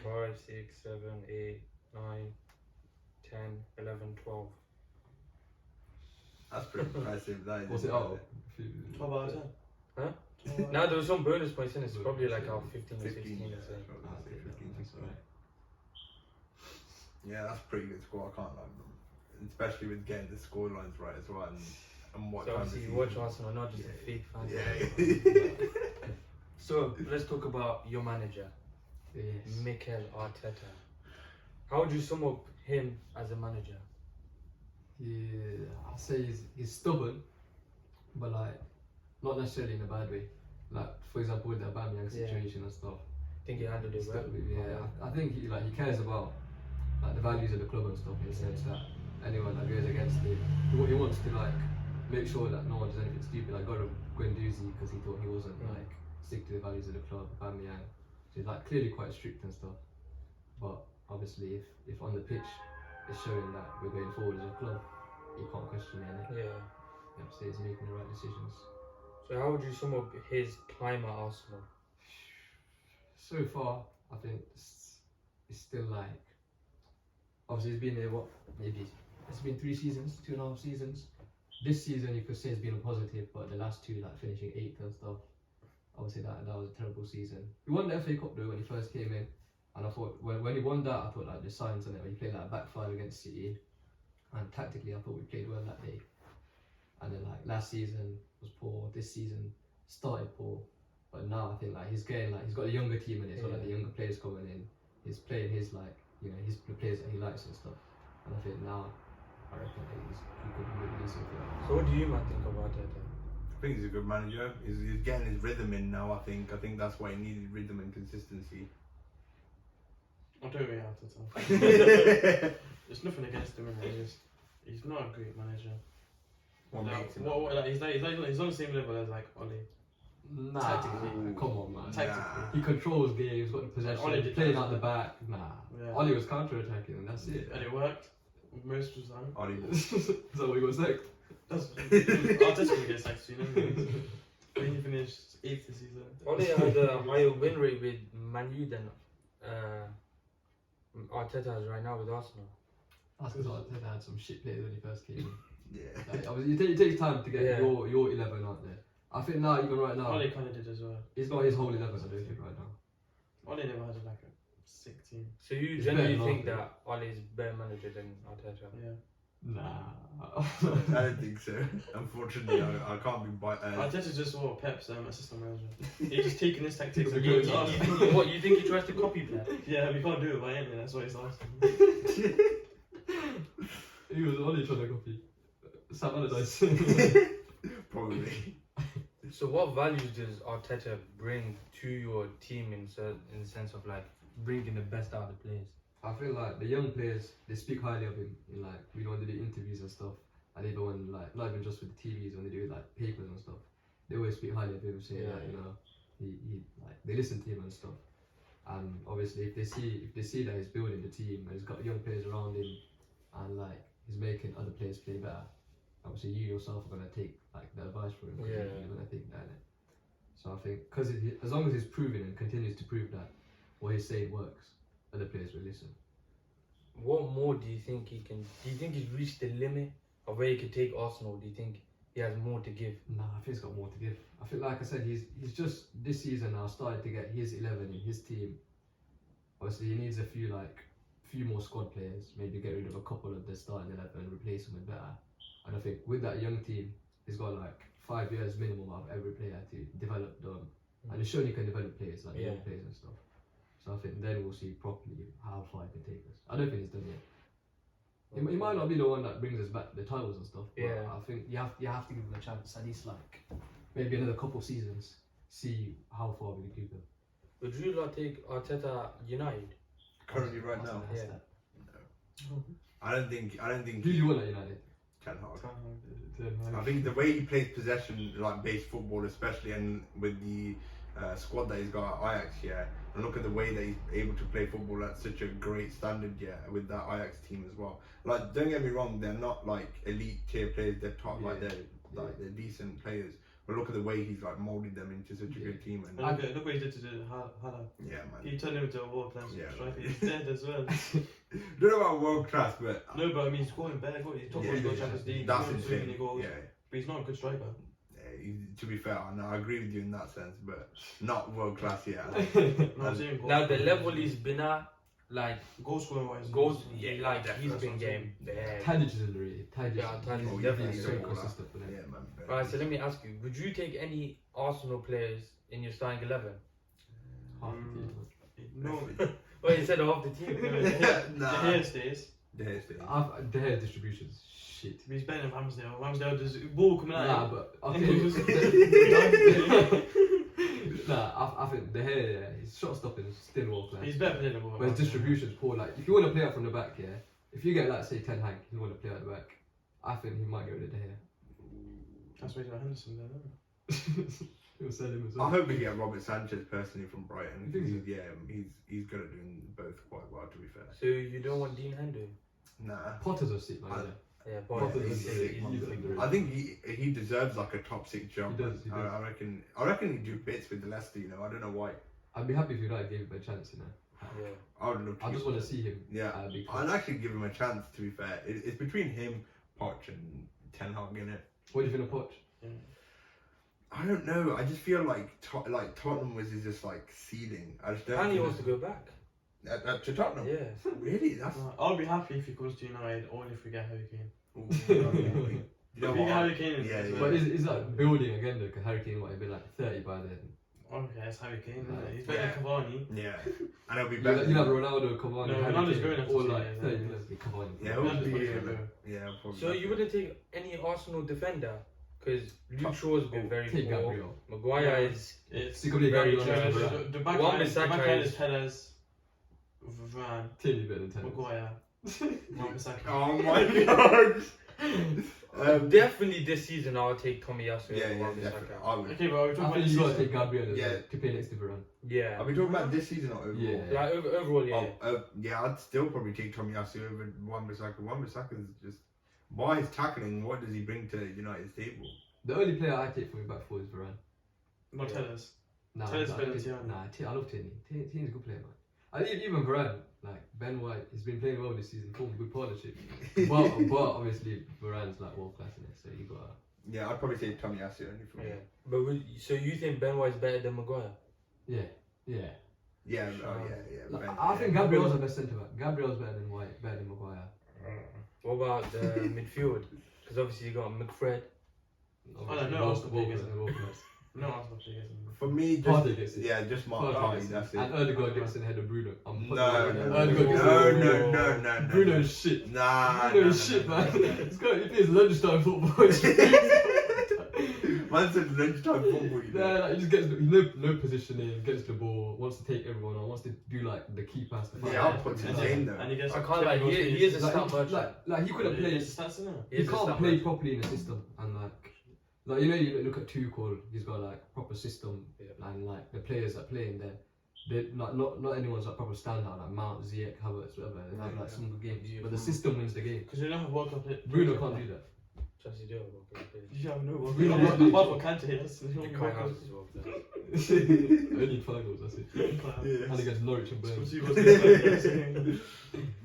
Speaker 1: 5, 6, 7, 8, 9, 10, 11, 12.
Speaker 2: That's pretty impressive. That is
Speaker 3: What's it out?
Speaker 2: impressive.
Speaker 4: 12 out of 10.
Speaker 1: Huh?
Speaker 4: 12 out
Speaker 1: Now
Speaker 4: of
Speaker 1: there was some bonus points in it. It's
Speaker 3: Bonus,
Speaker 1: probably like
Speaker 3: yeah.
Speaker 1: our 15 or 16
Speaker 2: 15,
Speaker 1: or
Speaker 2: yeah,
Speaker 1: something.
Speaker 2: that's what I was gonna say, 15,
Speaker 3: That's
Speaker 2: 16.
Speaker 3: alright.
Speaker 2: Yeah, that's a pretty good score. I can't lie, especially with getting the score lines right as well and what
Speaker 1: So
Speaker 2: time
Speaker 1: obviously
Speaker 2: the
Speaker 1: you watch
Speaker 2: season-
Speaker 1: Arsenal, not just a fake fan.
Speaker 2: Yeah.
Speaker 1: So let's talk about your manager,
Speaker 3: Yes.
Speaker 1: Mikel Arteta. How would you sum up him as a manager?
Speaker 3: Yeah, I'd say he's stubborn, but like not necessarily in a bad way. Like for example with the Aubameyang
Speaker 1: Yeah.
Speaker 3: situation and stuff.
Speaker 1: I think he handled it well.
Speaker 3: I think he cares about like the values of the club and stuff in the sense that anyone that goes against it, he wants to like make sure that no one does anything stupid. Like got a Guendouzi because he thought he wasn't like stick to the values of the club. Aubameyang, so he's like clearly quite strict and stuff. But obviously, if on the pitch it's showing that we're going forward as a club, you can't question it. Innit?
Speaker 1: Yeah.
Speaker 3: You have to say he's making the right decisions.
Speaker 1: So how would you sum up his time at Arsenal?
Speaker 3: So far, I think it's still like obviously he's been there maybe it's been 3 seasons, 2.5 seasons. This season you could say it's been a positive, but the last 2 like finishing 8th and stuff. Obviously that was a terrible season. He won the FA Cup though when he first came in, and I thought when he won that I thought like the signs on it when he played like back 5 against City, and tactically I thought we played well that day. And then like last season was poor, this season started poor. But now I think like he's got a younger team and he's got like the younger players coming in. He's playing his the players that he likes and stuff. And I think now I reckon that he could really do something.
Speaker 1: So what do you man think about Arteta?
Speaker 2: I think he's a good manager. He's getting his rhythm in now. I think that's why he needed rhythm and consistency.
Speaker 4: I don't really have to tell. There's nothing against him, he's not a great manager.
Speaker 2: What
Speaker 4: Like,
Speaker 2: makes him?
Speaker 4: he's on the same level as like Ole.
Speaker 3: Nah,
Speaker 4: Tactically.
Speaker 3: come on man.
Speaker 4: Tactically.
Speaker 3: He controls games, he's got the possession,
Speaker 4: Ole did
Speaker 3: playing
Speaker 4: that.
Speaker 3: out the back. Nah.
Speaker 4: Yeah.
Speaker 3: Oli was counter-attacking and that's it.
Speaker 4: And it worked most of the time.
Speaker 3: Is that what he was like?
Speaker 4: That's Arteta's gonna get sacked soon, isn't he? When he finished 8th this season.
Speaker 1: Ole had a higher win rate with Man U than Arteta has right now with Arsenal.
Speaker 3: That's because Arteta had some shit players when he first came in.
Speaker 2: Yeah.
Speaker 3: Like, obviously, it takes time to get
Speaker 1: Yeah.
Speaker 3: your 11 out there. I think now, even right now,
Speaker 4: Ole kind of did as well.
Speaker 3: he's got his whole 11, I don't think, right now.
Speaker 4: Ole never had like a sick team.
Speaker 1: So you
Speaker 3: He's
Speaker 1: generally
Speaker 3: better than
Speaker 1: think
Speaker 3: Arteta.
Speaker 1: that Ole is better manager than Arteta?
Speaker 4: Yeah.
Speaker 3: Nah.
Speaker 2: I don't think so. Unfortunately, I can't be.
Speaker 4: Arteta just saw Pep's assistant manager. He's just taking his tactics and
Speaker 3: You-
Speaker 4: going to us.
Speaker 1: What, you think he tries to copy that?
Speaker 4: Yeah, we can't do it by any. That's what he's asking.
Speaker 3: He was only trying to copy Sam Allardyce.
Speaker 2: Probably.
Speaker 1: So what values does Arteta bring to your team in the sense of like bringing the best out of the players?
Speaker 3: I feel like the young players, they speak highly of him in like, we don't do the interviews and stuff, and even like, not even just with the TVs, when they do like papers and stuff, they always speak highly of him, saying that, you know, he like, they listen to him and stuff. And obviously if they see that he's building the team and he's got young players around him and like he's making other players play better, obviously you yourself are gonna take like the advice from him.
Speaker 1: Yeah.
Speaker 3: You're gonna think that. Innit? So I think because as long as he's proving and continues to prove that what he's saying works, other players will listen.
Speaker 1: What more do you think he can? Do you think he's reached the limit of where he could take Arsenal? Do you think he has more to give?
Speaker 3: Nah, I think he's got more to give. I feel like I said, he's just this season now started to get his 11 in his team. Obviously, he needs a few more squad players. Maybe get rid of a couple of the starting 11 and replace them with better. And I think with that young team, he's got like 5 years minimum of every player to develop them. And he's shown he can develop players, like young players and stuff. So I think then we'll see properly how far he can take us. I don't think he's done yet. He might not be the one that brings us back the titles and stuff, but
Speaker 1: Yeah.
Speaker 3: I think you have to give him a chance, at least like maybe another couple seasons, see how far we can keep him.
Speaker 1: Would you like take Arteta United?
Speaker 2: Currently, right now,
Speaker 1: Yeah.
Speaker 2: I don't think.
Speaker 3: Who do you want at United?
Speaker 2: Ten Hag.
Speaker 3: Ten
Speaker 2: I
Speaker 3: Hag.
Speaker 2: think the way he plays possession, like based football, especially, and with the squad that he's got at Ajax, and look at the way that he's able to play football at such a great standard, with that Ajax team as well. Like, don't get me wrong, they're not like elite tier players. They're top, they're decent players. But look at the way he's like molded them into such a good team. And
Speaker 4: Look what he did to Hala.
Speaker 2: yeah, man.
Speaker 4: He turned him into a world class
Speaker 2: Yeah,
Speaker 4: striker.
Speaker 2: man.
Speaker 4: He's dead as well.
Speaker 2: Don't know about world class, but
Speaker 4: No, but I mean, he's scoring better goals. He's top
Speaker 2: Yeah,
Speaker 4: goals,
Speaker 2: yeah,
Speaker 4: Champions League.
Speaker 2: that's
Speaker 4: He's scoring so many
Speaker 2: insane.
Speaker 4: goals.
Speaker 2: Yeah.
Speaker 4: But he's not a good striker.
Speaker 2: To be fair, I agree with you in that sense, but not world class yet.
Speaker 4: No, I'm saying goals.
Speaker 1: Now the level he's been at, like
Speaker 4: Goal scoring wise.
Speaker 1: goals,
Speaker 2: Yeah,
Speaker 1: like
Speaker 2: definitely,
Speaker 1: he's been
Speaker 4: that's what I'm
Speaker 1: getting there.
Speaker 3: Tadic is underrated. Tadic
Speaker 1: Yeah, Tadic is
Speaker 2: Oh,
Speaker 1: definitely
Speaker 3: is
Speaker 2: yeah,
Speaker 3: so
Speaker 2: yeah.
Speaker 3: consistent for them.
Speaker 2: Yeah, man.
Speaker 1: Right, so let me ask you: would you take any Arsenal players in your starting 11?
Speaker 3: Half the team.
Speaker 4: No.
Speaker 1: Well, you said half the team.
Speaker 2: Nah.
Speaker 4: The hair stays.
Speaker 2: The hairstyle.
Speaker 3: The hair distribution's shit.
Speaker 4: He's better than Ramsdale. Ramsdale does ball coming
Speaker 3: Nah,
Speaker 4: out.
Speaker 3: but I
Speaker 4: And
Speaker 3: think
Speaker 4: he was-
Speaker 3: I think the hair, his shot stopping is still world class.
Speaker 4: He's better than the ball.
Speaker 3: But his distribution's poor. Like, if you want to play out from the back, if you get like say Ten Hag, you want to play out the back, I think he might get rid of the hair.
Speaker 4: That's why he's got Henderson there, isn't it?
Speaker 3: He'll sell him as
Speaker 2: I
Speaker 3: well.
Speaker 2: hope we get Robert Sanchez personally from Brighton.
Speaker 3: You think so?
Speaker 2: He's good at doing both quite well, to be fair.
Speaker 1: So you don't want Dean Henry?
Speaker 2: Nah.
Speaker 3: Potter's a sick man.
Speaker 1: Yeah,
Speaker 3: Potter's
Speaker 2: he's
Speaker 3: a
Speaker 2: sick,
Speaker 3: sick
Speaker 2: man.
Speaker 3: he's underrated.
Speaker 2: I think he deserves like a top 6 job.
Speaker 3: He does, he does.
Speaker 2: I reckon he'd do bits with Leicester. I don't know why.
Speaker 3: I'd be happy if United gave him a chance,
Speaker 1: Yeah.
Speaker 2: I would love to.
Speaker 3: I just want to see him.
Speaker 2: Yeah,
Speaker 3: at a big
Speaker 2: I'd
Speaker 3: club.
Speaker 2: actually give him a chance. To be fair, it's between him, Poch, and Ten Hag, innit?
Speaker 3: What do you think of Poch?
Speaker 4: Yeah.
Speaker 2: I don't know. I just feel like Tottenham was just like ceiling. I just don't.
Speaker 1: And he
Speaker 2: feel
Speaker 1: wants to go back.
Speaker 2: to Tottenham.
Speaker 1: Yeah.
Speaker 2: Really? That's.
Speaker 4: I'll be happy if he goes to United, only if we get Harry Kane.
Speaker 2: Ooh, you know
Speaker 4: If we
Speaker 2: what?
Speaker 4: get Harry Kane,
Speaker 2: Yeah,
Speaker 4: as
Speaker 2: yeah.
Speaker 4: well.
Speaker 3: But is that building again though? Because Harry Kane might have been like 30 by then.
Speaker 4: Okay, it's Harry Kane. Isn't it? He's
Speaker 2: Yeah.
Speaker 4: better than Cavani.
Speaker 2: Yeah, and it'll be
Speaker 3: You
Speaker 2: better.
Speaker 3: have Ronaldo, Cavani,
Speaker 4: No,
Speaker 3: Harry
Speaker 4: Ronaldo's
Speaker 3: Kane,
Speaker 4: going after
Speaker 3: all
Speaker 4: 2
Speaker 3: like
Speaker 4: years,
Speaker 3: 30
Speaker 4: yeah.
Speaker 3: years. Cavani.
Speaker 2: Yeah, it
Speaker 4: Ronaldo's
Speaker 2: would be.
Speaker 4: probably gonna go.
Speaker 2: Yeah, probably.
Speaker 1: So you wouldn't take any Arsenal defender? Because Luke Shaw's been very
Speaker 3: Take
Speaker 1: poor.
Speaker 3: Gabriel.
Speaker 1: Maguire is
Speaker 4: It's
Speaker 3: He could be
Speaker 1: Very
Speaker 3: Gabriel
Speaker 1: true.
Speaker 3: and Varane.
Speaker 4: the back
Speaker 1: One
Speaker 4: line. The
Speaker 1: Bissaka
Speaker 4: back line
Speaker 1: is-
Speaker 4: is Perez, Varane,
Speaker 3: Tilly better than Tennis.
Speaker 4: Maguire, Wan-Bissaka.
Speaker 2: Oh my god.
Speaker 1: definitely this season. I'll take Tomiyasu.
Speaker 2: Yeah,
Speaker 1: over
Speaker 2: yeah,
Speaker 1: Wan-Bissaka.
Speaker 2: definitely. I would.
Speaker 4: Okay, but are we
Speaker 3: I
Speaker 4: talking about
Speaker 3: think
Speaker 4: this
Speaker 3: you gotta
Speaker 4: season?
Speaker 3: take Gabriel as
Speaker 2: Yeah.
Speaker 3: well to play next to Varane.
Speaker 1: Yeah.
Speaker 2: Are we talking about this season or overall?
Speaker 3: Yeah.
Speaker 1: Like overall, yeah.
Speaker 2: Yeah, I'd still probably take Tomiyasu over Wan-Bissaka. Wan-Bissaka's just, by his tackling, what does he bring to United's table?
Speaker 3: The only player I take from back four is Varane.
Speaker 4: Not
Speaker 1: Yeah.
Speaker 4: Tellers.
Speaker 3: Nah,
Speaker 4: Tilly's
Speaker 3: I
Speaker 4: better than
Speaker 3: think-
Speaker 4: Tierney.
Speaker 3: Nah, I love Tierney. Tierney's a good player, man. I think even Varane, like Ben White, he's been playing well this season, formed a good partnership. but obviously Varane's like world class in it, so you gotta.
Speaker 2: Yeah, I'd probably say Tomiyasu only for me.
Speaker 1: Yeah. But so you think Ben White's better than Maguire?
Speaker 3: Yeah.
Speaker 2: Yeah,
Speaker 3: Like,
Speaker 2: Ben,
Speaker 3: I think
Speaker 2: yeah.
Speaker 3: Gabriel's the best centre back. Gabriel's better than White, better than Maguire.
Speaker 1: What about the midfield? Because obviously you got McFred.
Speaker 4: I don't know. Arsenal play against them. No, Arsenal play against them.
Speaker 2: For me,
Speaker 3: Partey gets it.
Speaker 2: just Mark
Speaker 3: Partey
Speaker 2: Partey, that's it.
Speaker 3: And Ødegaard gets in ahead of Bruno.
Speaker 2: No.
Speaker 3: Bruno's shit.
Speaker 2: Nah.
Speaker 3: Bruno's shit, man. He plays lunchtime football.
Speaker 2: Man said lunchtime football. You know?
Speaker 3: Nah, like, he just gets no positioning, gets the ball, wants to take everyone on, wants to do like the key pass.
Speaker 2: The output's insane though.
Speaker 4: And he gets
Speaker 1: I can't lie, he is a stat merchant.
Speaker 3: Like he couldn't play.
Speaker 4: It's stats, isn't it?
Speaker 3: He can't play properly in a system, and like you know, you look at Tuchel, he's got like proper system, and like the players that play in there, they not anyone's like proper standout like Mount, Ziyech, Havertz, whatever. They have like some good games, but the system wins the game.
Speaker 4: Because you don't have World Cup players.
Speaker 3: Bruno can't do that.
Speaker 1: Chelsea do have World Cup players.
Speaker 4: You have no World
Speaker 3: Bruno
Speaker 4: Cup.
Speaker 3: can't do
Speaker 4: Apart from Kante, that's the
Speaker 1: And
Speaker 4: only
Speaker 1: Kai
Speaker 4: World Cup.
Speaker 1: Havertz is World Cup.
Speaker 3: Only finals, that's it.
Speaker 2: Yeah.
Speaker 3: And against Norwich and Burnley.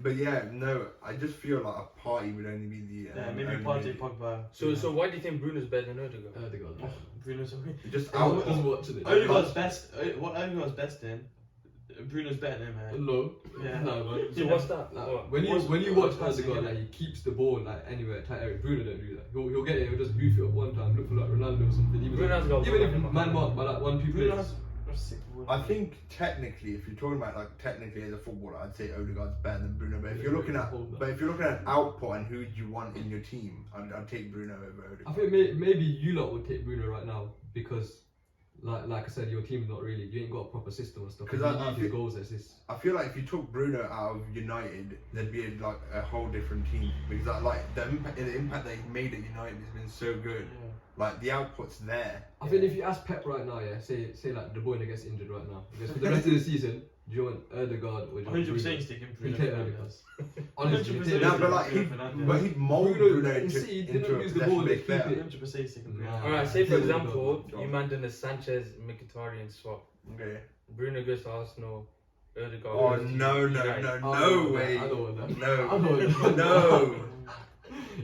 Speaker 2: But yeah, no, I just feel like a party would only be the.
Speaker 4: Yeah, maybe
Speaker 2: only
Speaker 4: Partey, Pogba.
Speaker 1: So why do you think Bruno's better than Odegaard?
Speaker 3: Ødegaard.
Speaker 4: Bruno's okay.
Speaker 2: Just
Speaker 3: I
Speaker 2: out.
Speaker 3: was watching it.
Speaker 4: Odegaard's best. What Odegaard's best in? Bruno's better than him, man.
Speaker 3: No.
Speaker 4: Yeah.
Speaker 3: No, man.
Speaker 1: So what's that?
Speaker 3: Like,
Speaker 1: What?
Speaker 3: when you watch Ødegaard,
Speaker 4: yeah.
Speaker 3: like he keeps the ball like anywhere tight area. Bruno don't do that. He'll get it. He'll just hoof it up one time, look for like Ronaldo or something. Even
Speaker 1: Bruno's got
Speaker 3: even
Speaker 1: ball
Speaker 3: if
Speaker 1: in him.
Speaker 3: man marked by like 1-2
Speaker 4: Bruno
Speaker 3: players.
Speaker 4: has a sick ball.
Speaker 2: I think technically, if you're talking about like technically as a footballer, I'd say Odegaard's better than Bruno. But if you're looking at output and who you want in your team, I'd take Bruno over Odegaard.
Speaker 3: I think maybe you lot would take Bruno right now because, like I said, your team's not really. You ain't got a proper system and stuff.
Speaker 2: 'Cause
Speaker 3: Because
Speaker 2: I
Speaker 3: his
Speaker 2: feel-
Speaker 3: goals, assists.
Speaker 2: I feel like if you took Bruno out of United, there'd be like a whole different team because the impact that he made at United has been so good.
Speaker 4: Yeah.
Speaker 2: Like the output's there.
Speaker 3: I think if you ask Pep right now, say like De Bruyne gets injured right now, because for the rest of the season, do you want Ødegaard or do you want
Speaker 4: 100%
Speaker 3: Bruno?
Speaker 4: he's taking Bruno.
Speaker 3: take
Speaker 4: Fernandes.
Speaker 3: Honestly,
Speaker 4: 100%
Speaker 3: take
Speaker 2: No,
Speaker 3: Ødegaard.
Speaker 2: but like he'd mold Bruno
Speaker 3: you see, he
Speaker 2: into
Speaker 3: didn't
Speaker 2: a
Speaker 3: use the ball, they
Speaker 2: possession-based
Speaker 3: keep
Speaker 2: player.
Speaker 3: it.
Speaker 4: 100% he's taking Bruno.
Speaker 3: Nah.
Speaker 1: Alright, say for
Speaker 3: Take
Speaker 1: example,
Speaker 2: Ødegaard.
Speaker 1: you man done a Sanchez Mkhitaryan swap.
Speaker 2: Okay.
Speaker 1: Bruno goes to Arsenal, Ødegaard
Speaker 2: Oh
Speaker 1: goes to
Speaker 2: no
Speaker 1: United.
Speaker 2: no way.
Speaker 3: I don't want that.
Speaker 2: No.
Speaker 3: No.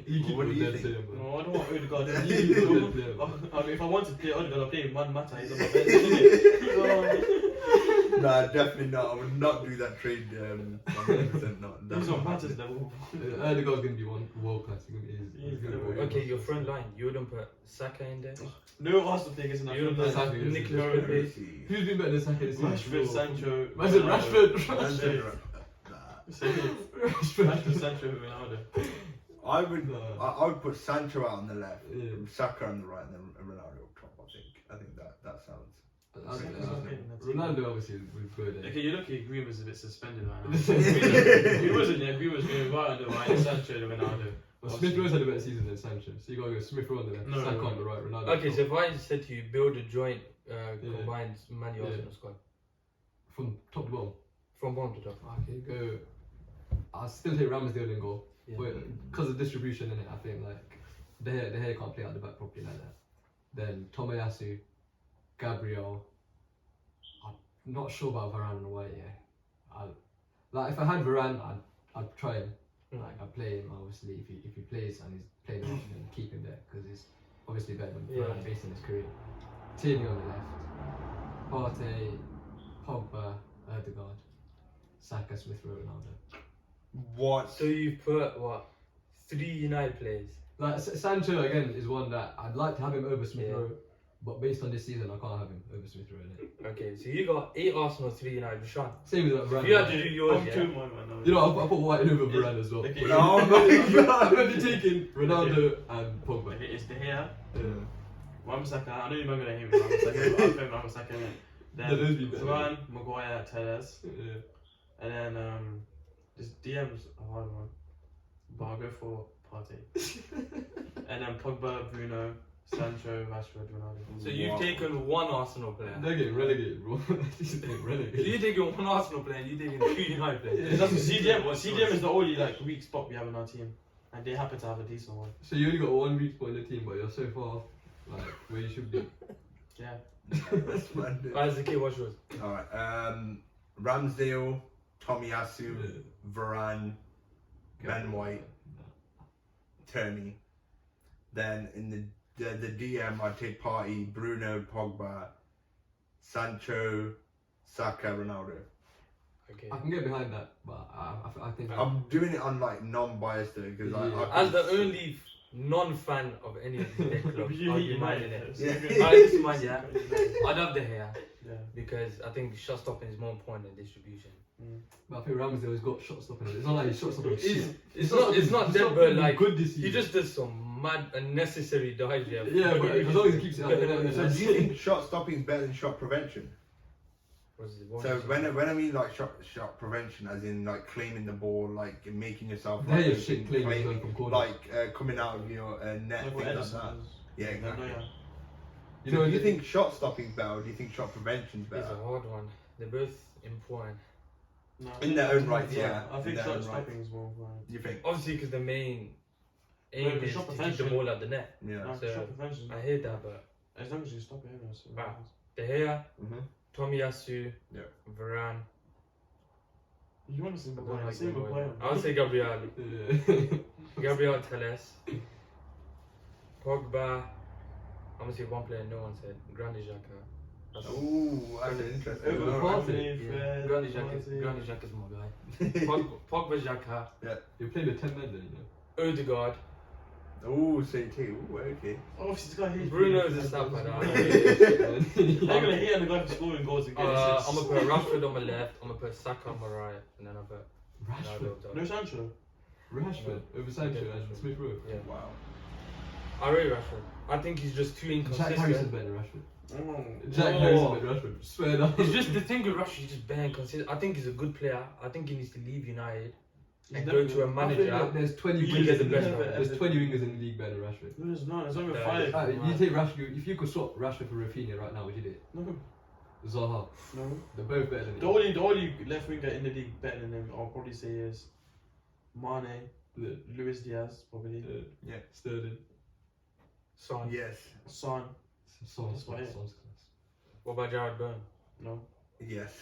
Speaker 3: You keep
Speaker 2: What do
Speaker 3: with
Speaker 2: you
Speaker 3: that
Speaker 2: think?
Speaker 3: saying, bro.
Speaker 4: No, I don't want Odegaard.
Speaker 3: You keep with that saying, bro.
Speaker 4: I mean, if I want to play Odegaard, I'll play him Man Mata. He's on my bench.
Speaker 2: Nah, definitely not. I would not do that trade. 100% not. That's
Speaker 4: He's on
Speaker 2: not
Speaker 4: Mata's
Speaker 2: happening.
Speaker 4: level.
Speaker 3: Ødegaard's gonna be one world class. He's gonna be
Speaker 1: Okay, your front line, you wouldn't put Saka in there?
Speaker 4: No Arsenal players in that
Speaker 1: You don't
Speaker 4: front
Speaker 1: put
Speaker 4: line.
Speaker 3: Saka.
Speaker 1: Nicolas
Speaker 2: Let me
Speaker 1: Pepe?
Speaker 2: see.
Speaker 3: Who's been better than Saka this season?
Speaker 4: Rashford, Sancho.
Speaker 3: Imagine Rashford.
Speaker 4: Rashford, Sancho, Ronaldo.
Speaker 2: I would.
Speaker 3: No.
Speaker 2: I would put Sancho out on the left,
Speaker 3: Yeah.
Speaker 2: Saka on the right, and then Ronaldo up top. I think that sounds.
Speaker 3: Ronaldo obviously would go there.
Speaker 4: Okay, you're lucky Green was a bit suspended right now. He wasn't there. Green was going right on the right, Sancho and Ronaldo.
Speaker 3: Well, Smith Rowe's had a better season than Sancho, so you gotta go Smith Rowe on the left,
Speaker 4: No,
Speaker 3: Saka
Speaker 4: no,
Speaker 3: on the right, Ronaldo.
Speaker 1: Okay,
Speaker 3: on
Speaker 1: so
Speaker 3: top.
Speaker 1: if I said to you, build a joint combined Man U
Speaker 3: Yeah.
Speaker 1: Arsenal squad.
Speaker 3: From top to bottom.
Speaker 1: From bottom to top.
Speaker 3: Okay, go. I'll still take Ramsdale in goal,
Speaker 1: Yeah.
Speaker 3: but because of distribution in it, I think like De Gea can't play out the back properly like that. Then Tomiyasu, Gabriel. I'm not sure about Varane and White. Yeah, like if I had Varane, I'd try him. Like I play him obviously if he plays and he's playing enough, then keep him there because he's obviously better than Varane based on his career. Tierney on the left, Partey, Pogba, Ødegaard, Saka, Smith Rowe, Ronaldo.
Speaker 2: What?
Speaker 1: So you've put what? 3 United players.
Speaker 3: Like Sancho again is one that I'd like to have him over Smith
Speaker 1: Yeah.
Speaker 3: Rowe, but based on this season I can't have him over Smith Rowe. innit?
Speaker 1: Okay, so you got 8 Arsenal, 3 United. Roshaan.
Speaker 3: Same with that
Speaker 1: If
Speaker 3: Varane.
Speaker 1: you had to do yours,
Speaker 4: I'm
Speaker 1: yeah.
Speaker 4: 2-1 right now.
Speaker 3: You know I put White in over Varane as well.
Speaker 4: Okay,
Speaker 2: Oh my
Speaker 3: I'm
Speaker 2: god.
Speaker 3: going to be taking Ronaldo and Pogba.
Speaker 4: okay, it's De Gea,
Speaker 3: Yeah.
Speaker 4: Wan-Bissaka. I know you're not going to hate me, Wan-Bissaka, but I'll put Wan-Bissaka in it.
Speaker 3: Yeah, those be
Speaker 4: Then
Speaker 3: better.
Speaker 4: Varane, Maguire, Telles.
Speaker 3: Yeah.
Speaker 4: And then this DM's a hard one, but I'll go for Partey. And then Pogba, Bruno, Sancho, Rashford, Ronaldo.
Speaker 1: So you've
Speaker 2: Wow.
Speaker 1: taken 1 Arsenal player.
Speaker 3: They're getting relegated, bro. They're getting
Speaker 1: So
Speaker 3: relegated.
Speaker 1: you're taking 1 Arsenal player and you're taking 2 United players.
Speaker 3: Yeah.
Speaker 4: That's what CDM.
Speaker 1: What's
Speaker 4: CDM
Speaker 1: yours?
Speaker 4: is the only like weak spot we have in our team, and they happen to have a decent one.
Speaker 3: So you only got 1 weak spot in the team, but you're so far off, like where you should be.
Speaker 4: Yeah.
Speaker 2: That's random.
Speaker 1: Alright, Zakir, what's yours?
Speaker 2: Alright, Ramsdale, Tomiyasu, Varane, Ben White, Tierney. Then in the DM, I take Partey, Bruno, Pogba, Sancho, Saka, Ronaldo.
Speaker 1: Okay.
Speaker 3: I can get behind that, but I think
Speaker 2: I'm doing it on like non-biased though, because like
Speaker 3: Yeah.
Speaker 2: I
Speaker 1: As the only non-fan of any of these big clubs,
Speaker 4: You
Speaker 1: I'll
Speaker 4: hate
Speaker 1: be mine in
Speaker 4: United.
Speaker 1: it.
Speaker 2: Yeah.
Speaker 1: I this is mine, yeah. I'd have the hair
Speaker 4: Yeah.
Speaker 1: because I think shot stopping is more important than distribution.
Speaker 3: But I think Ramsdale's got shot stopping. It's not like he's shot stopping.
Speaker 1: It's not dead, but like
Speaker 3: good this season.
Speaker 1: he just does some mad unnecessary dives.
Speaker 3: Yeah, but as long as he keeps it out there,
Speaker 2: So do you think shot stopping is better than shot prevention? So when I mean like shot prevention, as in like claiming the ball, like making yourself
Speaker 3: They're
Speaker 2: like,
Speaker 3: your shit claiming going from corners.
Speaker 2: like coming out of your net,
Speaker 4: Like
Speaker 2: things like
Speaker 4: Edison
Speaker 2: that.
Speaker 4: is.
Speaker 2: Yeah, exactly.
Speaker 4: Yeah.
Speaker 2: You know, do you think shot stopping's better, or do you think shot prevention's
Speaker 1: It's
Speaker 2: better?
Speaker 1: a hard one. They're both important.
Speaker 4: No,
Speaker 2: In their own right, yeah.
Speaker 4: I
Speaker 2: in
Speaker 4: think
Speaker 2: their
Speaker 4: shot
Speaker 2: own right.
Speaker 4: stopping is more important.
Speaker 2: You think?
Speaker 1: Obviously, because the main aim
Speaker 4: But
Speaker 1: is
Speaker 4: shot
Speaker 1: to keep the
Speaker 4: prevention-
Speaker 1: ball at the net.
Speaker 2: Yeah.
Speaker 4: No,
Speaker 1: So,
Speaker 4: shot prevention.
Speaker 1: I hear that, but
Speaker 4: As long as you stop it, you know, so
Speaker 1: Wow. De Gea,
Speaker 2: Mhm.
Speaker 1: Tomiyasu,
Speaker 2: Yeah.
Speaker 1: Varane.
Speaker 4: You want to see
Speaker 1: I
Speaker 4: the
Speaker 1: don't
Speaker 4: player?
Speaker 1: like
Speaker 4: See the
Speaker 1: the
Speaker 4: player.
Speaker 1: boy. I would say Gabriel. Gabriel Teles. Pogba. I'm gonna say one player no one said. Granit Xhaka.
Speaker 2: Ooh, that's interesting.
Speaker 4: Over
Speaker 2: Alright.
Speaker 4: Partey,
Speaker 1: Yeah.
Speaker 4: Fred,
Speaker 1: Granit
Speaker 4: Partey.
Speaker 1: Xhaka's my guy. Pogba, Xhaka,
Speaker 3: You play with 10 men then, you know.
Speaker 1: Odegaard.
Speaker 2: Ooh, so you take. Ooh, okay.
Speaker 4: Oh, this guy hates
Speaker 1: Bruno's
Speaker 4: me.
Speaker 1: a star for
Speaker 4: I'm
Speaker 1: that.
Speaker 4: gonna hate the guy for scoring goals again.
Speaker 1: I'm gonna put Rashford on my left. I'm gonna put Saka on my right, and then I'll put
Speaker 3: Rashford.
Speaker 1: Ronaldo on
Speaker 4: No
Speaker 1: top.
Speaker 4: Sancho.
Speaker 3: Rashford. Over Sancho and Smith Rowe.
Speaker 1: Yeah,
Speaker 2: Wow.
Speaker 1: I rate Rashford. I think he's just too
Speaker 3: Jack Harrison's
Speaker 1: inconsistent.
Speaker 3: better than Rashford.
Speaker 4: Oh.
Speaker 3: Jack Harrison's better than Rashford. Swear down.
Speaker 1: It's just the thing with Rashford, he's just bare inconsistent. I think he's a good player. I think he needs to leave United and go to a
Speaker 3: I think
Speaker 1: manager.
Speaker 3: that there's 20
Speaker 1: You can get
Speaker 3: wingers
Speaker 1: the
Speaker 3: in
Speaker 1: best
Speaker 3: the
Speaker 1: out of it.
Speaker 3: There's 20 wingers in the league better than Rashford.
Speaker 4: No, there's not. There's only
Speaker 1: No,
Speaker 4: five.
Speaker 1: there's-
Speaker 3: You take Rashford. If you could swap Rashford for Rafinha right now, would you do it?
Speaker 4: No,
Speaker 3: Zaha.
Speaker 4: no.
Speaker 3: They're both better than
Speaker 4: The only left winger in the league better than him, I'll probably say is Mane,
Speaker 3: him.
Speaker 4: Luis Diaz, probably.
Speaker 2: Yeah.
Speaker 3: Sterling.
Speaker 1: Son.
Speaker 2: Yes.
Speaker 4: Son,
Speaker 3: Son's
Speaker 4: That's why,
Speaker 3: class.
Speaker 4: yeah.
Speaker 3: Son's class.
Speaker 1: What about Jared Byrne?
Speaker 4: no.
Speaker 2: Yes.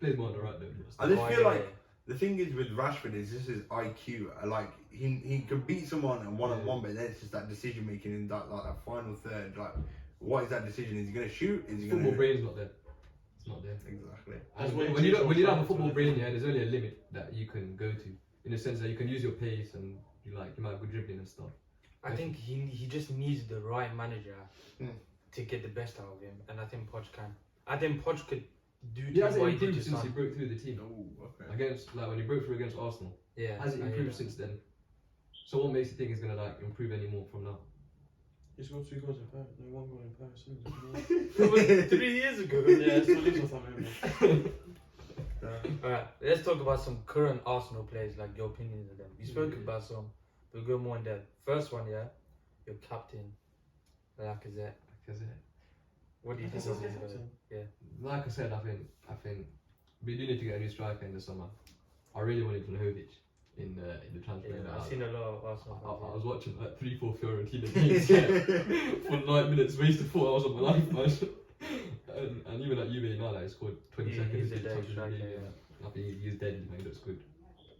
Speaker 3: Plays more on the right though.
Speaker 2: I just
Speaker 1: Oh,
Speaker 2: feel
Speaker 1: yeah,
Speaker 2: like the thing is with Rashford is just his IQ. Like he could beat someone and one on one, but then it's just that decision making in that like that final third. Like, what is that decision? Is he gonna shoot? Is he
Speaker 3: Football
Speaker 2: gonna?
Speaker 3: brain's not there. It's not there.
Speaker 2: Exactly.
Speaker 4: That's
Speaker 3: And
Speaker 4: why
Speaker 3: when you don't have a
Speaker 4: trying
Speaker 3: football
Speaker 4: to-
Speaker 3: brain, yeah, there's only a limit that you can go to. In the sense that you can use your pace and you might have good dribbling and stuff.
Speaker 1: I think he just needs the right manager
Speaker 2: Hmm.
Speaker 1: to get the best out of him, and I think Poch can. I think Poch could do
Speaker 3: He hasn't
Speaker 1: what he did
Speaker 3: improved
Speaker 1: to
Speaker 3: since he
Speaker 1: Son.
Speaker 3: broke through the team.
Speaker 2: Oh, okay.
Speaker 3: Against when he broke through against Arsenal.
Speaker 1: Yeah,
Speaker 3: Hasn't
Speaker 1: I hear
Speaker 3: improved
Speaker 1: that.
Speaker 3: since then. So what makes you think he's gonna improve any more from now?
Speaker 4: He scored 2 goals in Paris. No, 1 goal in Paris. isn't
Speaker 1: That was
Speaker 4: it?
Speaker 1: 3 years ago.
Speaker 4: Yeah, it's not leaves or something.
Speaker 1: Alright, let's talk about some current Arsenal players, like your opinions of them. You spoke about some, we'll go more in depth. First one, yeah, your captain, Lacazette. What do you think of him?
Speaker 3: Like I said, I think we do need to get a new striker in the summer. I really wanted Vlahovic in the transfer.
Speaker 1: Yeah,
Speaker 3: window.
Speaker 1: I've seen a lot of Arsenal
Speaker 3: I
Speaker 1: fans.
Speaker 3: was watching like 3-4 Fiorentina games for 9 minutes, wasted 4 hours of my life, man. and even at Juve now, like, he scored 20
Speaker 1: Yeah,
Speaker 3: seconds.
Speaker 1: he's a
Speaker 3: he
Speaker 1: dead
Speaker 3: touched the
Speaker 1: striker,
Speaker 3: league,
Speaker 1: yeah.
Speaker 3: I think he's dead, he looks good.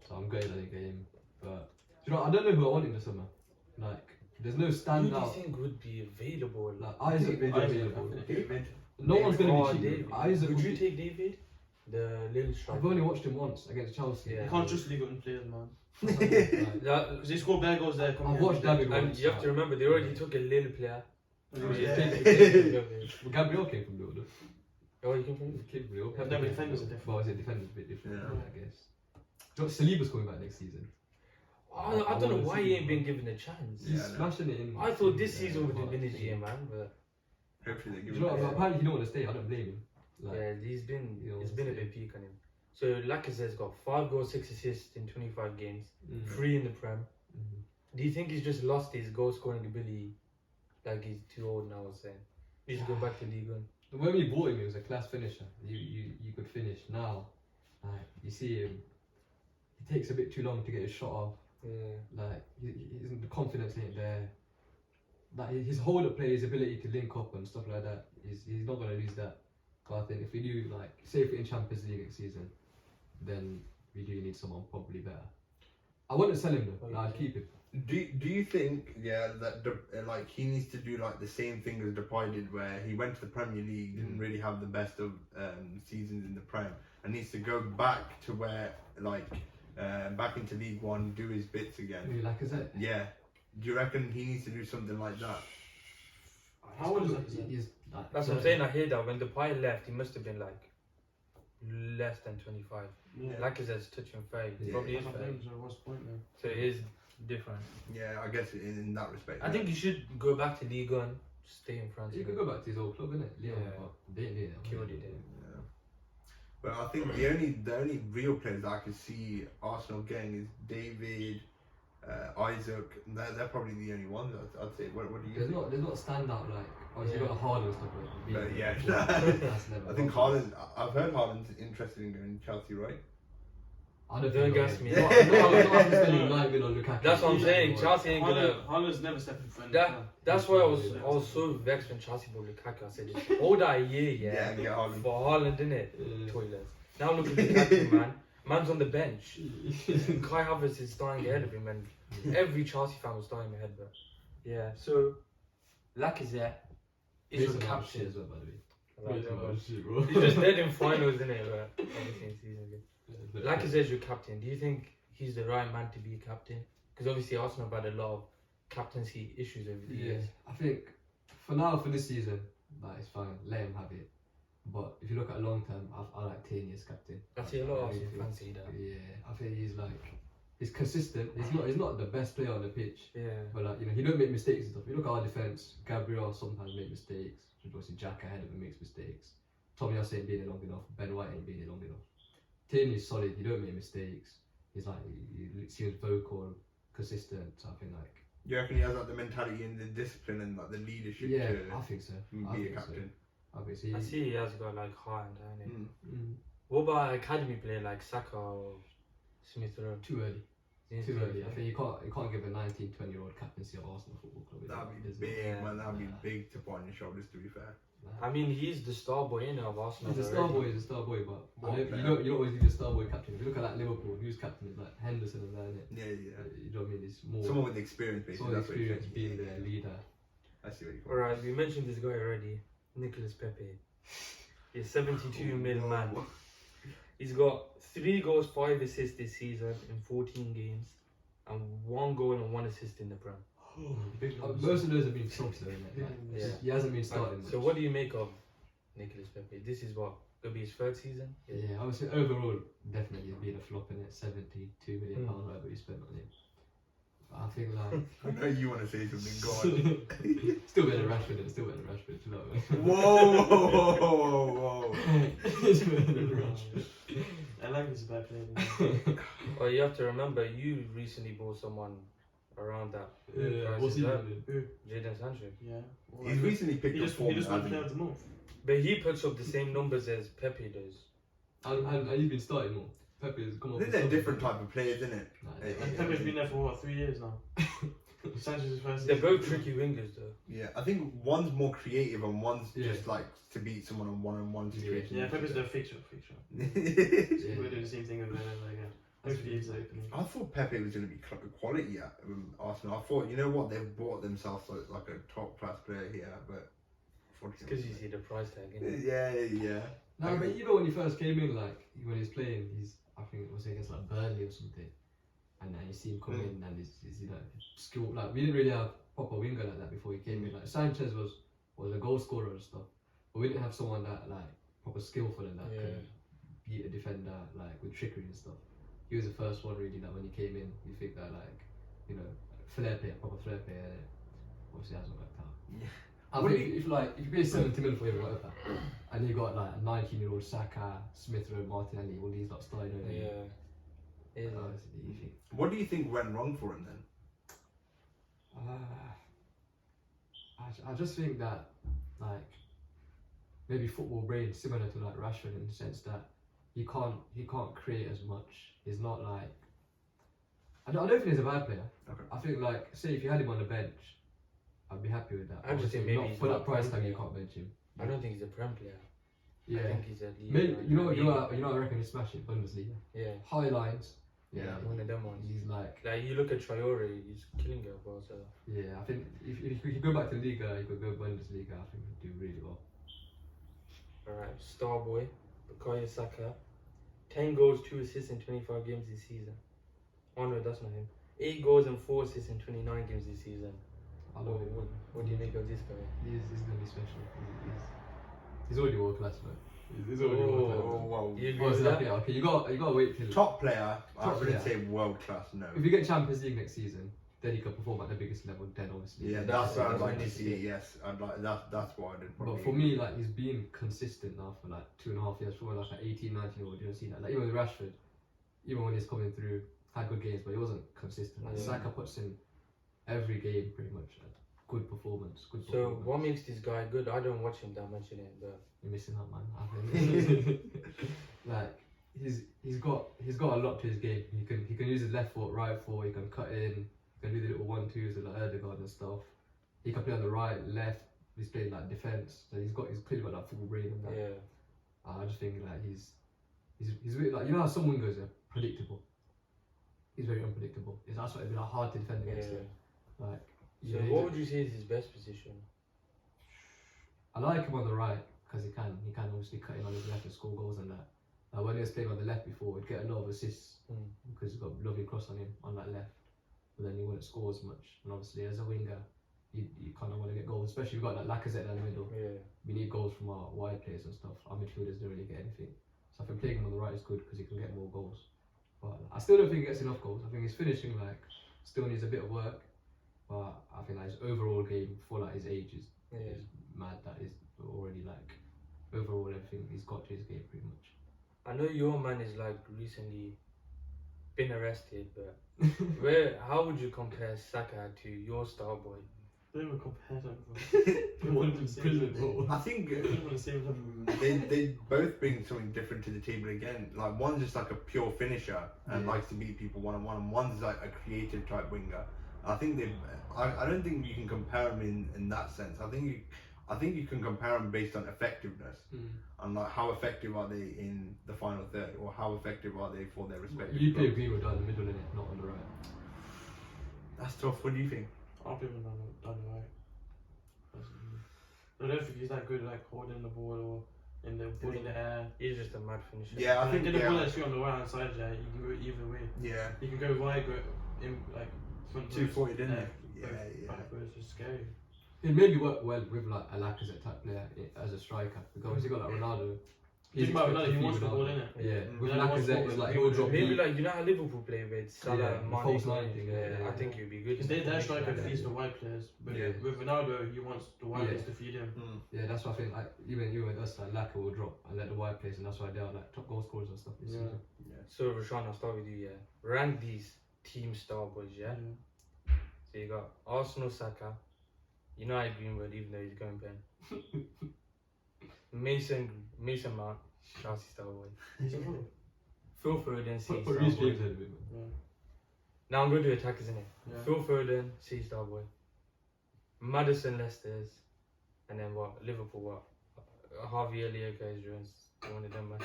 Speaker 3: So I'm glad I didn't get him. But you know, I don't know who I want in the summer. Like, there's no
Speaker 1: Who do
Speaker 3: standout.
Speaker 1: you think would be available?
Speaker 3: Like Isaac may be
Speaker 4: Isaac,
Speaker 3: available.
Speaker 2: David.
Speaker 3: No one's gonna
Speaker 1: Oh,
Speaker 3: be cheap.
Speaker 1: David.
Speaker 3: Isaac
Speaker 1: Would
Speaker 3: would
Speaker 1: you
Speaker 3: be-
Speaker 1: take David? The little striker.
Speaker 3: I've only watched him once against Chelsea.
Speaker 1: Yeah.
Speaker 4: You can't trust Liga and players, man.
Speaker 3: Like,
Speaker 1: That,
Speaker 4: Because he scored bad goals there.
Speaker 3: I've watched David
Speaker 1: and
Speaker 3: once.
Speaker 1: you have to remember, they already took a little player.
Speaker 2: Yeah.
Speaker 3: Gabriel came from Lille.
Speaker 1: Oh, you can play?
Speaker 3: He came from Lille.
Speaker 4: Yeah, but defenders are different.
Speaker 3: Well, I said defenders a bit different,
Speaker 2: Yeah.
Speaker 3: I guess. Do you know, Saliba's coming back next season.
Speaker 1: I don't know why he ain't been given a chance.
Speaker 3: He's
Speaker 2: Yeah, I know.
Speaker 3: smashing it in.
Speaker 1: I thought this
Speaker 3: in,
Speaker 1: season would have been his
Speaker 3: March.
Speaker 1: year, man. But
Speaker 2: Hopefully they
Speaker 3: Do
Speaker 2: give
Speaker 3: you know
Speaker 2: him
Speaker 3: what?
Speaker 2: a-
Speaker 3: Apparently he don't want to stay. I don't blame him. Like,
Speaker 1: yeah,
Speaker 3: you know,
Speaker 1: it's been a bit peak on him. So Lacazette's got 5 goals, 6 assists in 25 games,
Speaker 3: mm,
Speaker 1: 3 in the Prem.
Speaker 3: mm.
Speaker 1: Do you think he's just lost his goal scoring ability? Like he's too old now, I was saying. He's going back to League One.
Speaker 3: When we bought him, he was a class finisher. You could finish. Now, like, you see him, he takes a bit too long to get his shot off.
Speaker 1: Yeah.
Speaker 3: Like, the confidence ain't there. Like, his hold-up play, his ability to link up and stuff like that, he's not going to lose that. But I think if we do, like, say if we're in Champions League next season, then we do need someone probably better. I wouldn't sell him though.
Speaker 1: Oh,
Speaker 3: No, I'd
Speaker 1: okay.
Speaker 3: keep him.
Speaker 2: Do you think that like he needs to do like the same thing as Depay did, where he went to the Premier League, didn't really have the best of seasons in the Prem, and needs to go back to where like back into League One, do his bits again.
Speaker 3: Maybe like is it?
Speaker 2: Yeah. Do you reckon he needs to do something like that?
Speaker 4: How old is that?
Speaker 1: That's what I'm saying. I hear that when Depay left, he must have been like less than 25.
Speaker 4: Yeah.
Speaker 1: Lacazette's touching 30.
Speaker 2: Yeah.
Speaker 1: Probably is 30.
Speaker 4: So what's the point then?
Speaker 1: So it is different.
Speaker 2: Yeah, I guess in that respect.
Speaker 1: I think he should go back to Ligue 1, stay in France.
Speaker 3: You could go back to his old club, innit? Lyon,
Speaker 1: Yeah.
Speaker 3: but they didn't need it.
Speaker 1: Killed it, yeah.
Speaker 2: Yeah. But I think the only real players that I could see Arsenal getting is David, Isaac. They're probably the only ones. I'd say. What do you think?
Speaker 3: There's not standout like obviously you got Haaland and stuff like that.
Speaker 2: But yeah,
Speaker 3: That's never
Speaker 2: I think
Speaker 3: happened.
Speaker 2: Haaland. I've heard Haaland's interested in going to Chelsea, right?
Speaker 3: I don't
Speaker 1: Don't
Speaker 3: think
Speaker 1: gas me.
Speaker 3: Not after spending 9 million on Lukaku.
Speaker 1: That's what I'm
Speaker 4: Yeah.
Speaker 1: saying. Chelsea ain't gonna.
Speaker 4: Haaland's never stepped in front.
Speaker 1: That's why I was so vexed when Chelsea bought Lukaku. I said, hold that a year, yeah,
Speaker 2: and get Haaland.
Speaker 1: for Haaland, innit?
Speaker 3: Yeah.
Speaker 1: Toilets. Now look at Lukaku, man. Man's on the bench. Kai Havertz is starting ahead of him, and every Chelsea fan was starting ahead, but yeah. So Lacazette is your captain.
Speaker 3: as well, by the way.
Speaker 1: Right, don't worry.
Speaker 3: Shit, bro.
Speaker 1: He's just dead in finals, isn't it? But obviously in season game.
Speaker 3: But
Speaker 1: Lacazette's your captain. Do you think he's the right man to be a captain? Because obviously Arsenal have had a lot of captaincy issues over the
Speaker 3: yeah,
Speaker 1: years.
Speaker 3: I think for now, for this season, like it's fine. Let him have it. But if you look at long term, I like Tierney as captain.
Speaker 1: I see a lot of
Speaker 3: really
Speaker 1: Arsenal
Speaker 3: think-
Speaker 1: fans say that.
Speaker 3: Yeah, I think he's consistent. He's not the best player on the pitch,
Speaker 1: Yeah.
Speaker 3: but like he don't make mistakes and stuff. You look at our defense. Gabriel sometimes make mistakes. Obviously, Jack ahead of him makes mistakes. Tomiyasu ain't been here long enough. Ben White ain't been here long enough. Tierney's solid. He don't make mistakes. He's like he seems vocal, consistent. So I think like
Speaker 2: You reckon he has like the mentality and the discipline and like the leadership
Speaker 3: yeah,
Speaker 2: to
Speaker 3: I think so.
Speaker 2: be
Speaker 3: I
Speaker 2: a
Speaker 3: think
Speaker 2: captain?
Speaker 3: So. Obviously,
Speaker 1: I see he has got like heart and talent.
Speaker 2: Mm.
Speaker 1: What about academy player like Saka or Smith Rowe?
Speaker 3: too early. Too early. I think you can't give a 19, 20-year-old captaincy of Arsenal Football Club.
Speaker 2: That'd be
Speaker 3: It's-
Speaker 2: big,
Speaker 1: Yeah.
Speaker 2: man. That'd be big to put on your shoulders. To be fair.
Speaker 1: I mean, he's the star boy in of Arsenal.
Speaker 3: He's a star boy, but
Speaker 2: What
Speaker 3: you
Speaker 2: player?
Speaker 3: don't always need a star boy captain. If you look at like Liverpool, who's captain is like Henderson and that, innit?
Speaker 2: Yeah, yeah.
Speaker 3: You know what I mean? It's more
Speaker 2: Someone with experience, basically.
Speaker 3: someone
Speaker 2: That's what you're
Speaker 3: experience
Speaker 2: saying.
Speaker 3: being the leader.
Speaker 2: I see what you call.
Speaker 1: Alright, we mentioned this guy already, Nicolas Pepe. He's 72 million man. He's got 3 goals, 5 assists this season in 14 games, and 1 goal and 1 assist in the Prem.
Speaker 3: Most of those have been subs though, innit? Like,
Speaker 1: Yeah.
Speaker 3: he hasn't been starting.
Speaker 1: So
Speaker 3: much.
Speaker 1: what do you make of Nicolas Pepe? This is what gonna be his 3rd season.
Speaker 3: Yeah, I would say overall, definitely it's been a flop in it. £72 million, whatever you spent on him. But I think like
Speaker 2: I know you want to say something. Go on.
Speaker 3: still better than Rashford. Still better than Rashford. You know what I mean?
Speaker 2: Whoa.
Speaker 3: It's better than Rashford.
Speaker 4: I like this bad player.
Speaker 1: Well, you have to remember, you recently bought someone around that.
Speaker 3: Yeah,
Speaker 1: price
Speaker 3: what's
Speaker 1: as
Speaker 3: he
Speaker 1: well.
Speaker 3: doing?
Speaker 1: Jadon Sancho.
Speaker 4: Yeah. Well,
Speaker 2: He's recently picked
Speaker 4: he
Speaker 2: up
Speaker 4: just
Speaker 2: form.
Speaker 4: went
Speaker 2: hasn't
Speaker 4: player
Speaker 2: he?
Speaker 4: of the month.
Speaker 1: But he puts up the same numbers as Pepe does.
Speaker 3: And he's been starting more. Pepe has come
Speaker 2: I
Speaker 3: up.
Speaker 2: think
Speaker 3: with
Speaker 2: they're different
Speaker 3: something.
Speaker 2: type of players, isn't it?
Speaker 3: Nah,
Speaker 2: Yeah.
Speaker 4: And Pepe's been there for what, 3 years now? Sanchez's first
Speaker 1: They're
Speaker 4: season.
Speaker 1: both tricky wingers though.
Speaker 2: Yeah, I think one's more creative and one's
Speaker 3: Yeah.
Speaker 2: just like to beat someone on one-on-one situations.
Speaker 4: Yeah, Pepe's the fixture.
Speaker 3: Yeah.
Speaker 4: We're doing the same thing over there again. Hopefully he's opening.
Speaker 2: I thought Pepe was going to be quality at Arsenal. I thought, you know what, they've bought themselves like a top-class player here, but
Speaker 1: It's because you see the price tag. Innit?
Speaker 2: yeah.
Speaker 3: No, but you know when he first came in, like when he was playing, I think it was against like Burnley or something, and then you see him come in and he's skill. Like we didn't really have proper winger like that before he came in. Like Sanchez was a goal scorer and stuff, but we didn't have someone that like proper skillful and that could beat a defender like with trickery and stuff. He was the first one really that when he came in, you think that like proper flair player. Obviously hasn't worked out.
Speaker 2: Yeah.
Speaker 3: I
Speaker 2: What
Speaker 3: think if you pay 70 million for him or whatever, and you got like a 19-year-old Saka, Smith Rowe, Martinelli, all these lot starting over you.
Speaker 1: Yeah. Yeah.
Speaker 3: You think,
Speaker 2: What do you think went wrong for him then?
Speaker 3: I just think that like maybe football brain similar to like Rashford in the sense that he can't create as much. He's not like I don't think he's a bad player.
Speaker 2: Okay.
Speaker 3: I think like say if you had him on the bench, I'd be happy with that.
Speaker 1: I just think
Speaker 3: Obviously,
Speaker 1: maybe
Speaker 3: not
Speaker 1: he's
Speaker 3: for
Speaker 1: not
Speaker 3: that price
Speaker 1: a
Speaker 3: tag you
Speaker 1: player.
Speaker 3: can't bench him.
Speaker 1: I don't think he's a Prem player.
Speaker 3: Yeah.
Speaker 1: I think he's a league.
Speaker 3: Maybe
Speaker 1: right
Speaker 3: you
Speaker 1: now.
Speaker 3: know I reckon he smash it Bundesliga.
Speaker 1: Yeah.
Speaker 3: High lines, Yeah,
Speaker 1: one of them ones.
Speaker 3: he's like,
Speaker 1: You look at Traore, he's killing it for us.
Speaker 3: yeah, I think if you go back to Liga, you could go Bundesliga, I think he'd do really well.
Speaker 1: Alright, Starboy, Bukayo Saka, 10 goals, 2 assists in 25 games this season. Oh no, that's not him. 8 goals and 4 assists in 29 games this season.
Speaker 3: I love him.
Speaker 1: What do you make of this guy?
Speaker 3: He's gonna be special. He's already world class, man. He's already world class.
Speaker 2: Oh, wow.
Speaker 1: You agree
Speaker 3: Oh,
Speaker 1: with
Speaker 3: so
Speaker 1: that?
Speaker 3: yeah, okay, you got to wait till.
Speaker 2: Top player, I
Speaker 3: Top
Speaker 2: wouldn't
Speaker 3: player.
Speaker 2: say world class, no.
Speaker 3: If you get Champions League next season, then he can perform at the biggest level. Then obviously.
Speaker 2: Yeah,
Speaker 1: That's
Speaker 2: that's what I'd
Speaker 1: what
Speaker 2: like
Speaker 1: we
Speaker 2: to
Speaker 1: need to
Speaker 2: see.
Speaker 1: see.
Speaker 2: Yes, I'd like that's what I'd probably.
Speaker 3: But for me, like he's been consistent now for like 2.5 years. For like an 18, 19-year-old, you don't see that. Like even with Rashford, even when he's coming through, had good games, but he wasn't consistent. Like
Speaker 1: Yeah.
Speaker 3: Saka puts in every game pretty much. Good performance. Good
Speaker 1: So
Speaker 3: performance.
Speaker 1: what makes this guy good? I don't watch him that much in it, but
Speaker 3: You're missing out, man. I think. Like he's got a lot to his game. He can use his left foot, right foot. He can cut in. He can do the little 1-2s with like Erdegaard and stuff. He can play on the right, left. He's playing like defense. So he's clearly got that full brain and that.
Speaker 1: yeah.
Speaker 3: I just think like he's really, like, you know how some wingers are predictable. He's very unpredictable. That's why it'd be like hard to defend against him. Like.
Speaker 1: So what would you say is his best position?
Speaker 3: I like him on the right because he can obviously cut in on his left and score goals and that. When he was playing on the left before, he'd get a lot of assists because he's got a lovely cross on him on that left. But then he wouldn't score as much. And obviously, as a winger, you kind of want to get goals, especially if you've got like Lacazette down the middle.
Speaker 1: Yeah.
Speaker 3: We need goals from our wide players and stuff. Our midfielders don't really get anything. So I think playing him on the right is good because he can get more goals. But I still don't think he gets enough goals. I think his finishing still needs a bit of work. But I think his overall game for his age is mad. That is already overall everything he's got to his game pretty much.
Speaker 1: I know your man is recently been arrested, but how would you compare Saka to your star boy?
Speaker 4: Don't even compare them.
Speaker 3: One in prison.
Speaker 2: I think
Speaker 4: On the same level.
Speaker 2: they both bring something different to the table again. Like one's just like a pure finisher and likes to beat people one-on-one, and one's like a creative type winger. I think I don't think you can compare them in that sense. I think you can compare them based on effectiveness and like how effective are they in the final third, or how effective are they for their respective.
Speaker 3: You play
Speaker 2: clubs.
Speaker 3: Greenwood down the middle, innit? Not on the right.
Speaker 2: That's tough. What do you think?
Speaker 4: I'll be down the right. Personally. I don't think he's that good at holding the ball or in the ball in the air.
Speaker 1: He's just a mad finisher.
Speaker 2: Yeah, I think
Speaker 4: get the ball actually on the right hand side. Yeah, you can go either way.
Speaker 2: Yeah.
Speaker 4: You can go wide, go in front.
Speaker 2: 240, didn't
Speaker 4: it?
Speaker 2: it? Yeah.
Speaker 4: It's just scary.
Speaker 3: It maybe work well with a Lacazette type player as a striker because he got Ronaldo.
Speaker 4: Think about
Speaker 3: expected
Speaker 4: Ronaldo,
Speaker 3: to
Speaker 4: he
Speaker 3: be
Speaker 4: wants the ball in it.
Speaker 3: Yeah, with
Speaker 4: Ronaldo wants
Speaker 3: Lacazette,
Speaker 4: the
Speaker 3: it's
Speaker 4: ball,
Speaker 3: like
Speaker 4: he
Speaker 3: he'll
Speaker 4: would
Speaker 3: drop
Speaker 1: Maybe
Speaker 3: deep.
Speaker 1: you know how Liverpool play with Salah
Speaker 3: Yeah,
Speaker 1: and
Speaker 3: the
Speaker 1: Mane.
Speaker 3: false nine thing,
Speaker 1: Yeah,
Speaker 3: yeah.
Speaker 1: I think he'd be good.
Speaker 4: Because their striker
Speaker 3: Yeah.
Speaker 4: feeds the wide players, but
Speaker 3: Yeah.
Speaker 4: with Ronaldo, he wants the wide players to feed him.
Speaker 3: Yeah, that's why I think even with us, Laka will drop and let the wide players, and that's why they are top goal scorers and stuff this
Speaker 4: Yeah.
Speaker 3: season.
Speaker 1: So Roshaan, I'll start with you. Yeah, rank these team star boys. Yeah. So you got Arsenal Saka, United Greenwood, even though he's going pen. Mason Mount, Chelsea star boy.
Speaker 4: He's a fool.
Speaker 1: Phil Foden, C
Speaker 3: Put
Speaker 1: star
Speaker 3: Reece
Speaker 1: boy.
Speaker 3: James ahead of him.
Speaker 1: Now I'm going to attackers, isn't it?
Speaker 4: Yeah.
Speaker 1: Phil Foden, C star boy. Madison Leicester's, and then what? Liverpool what? Harvey Elliott, guys, one of them, man.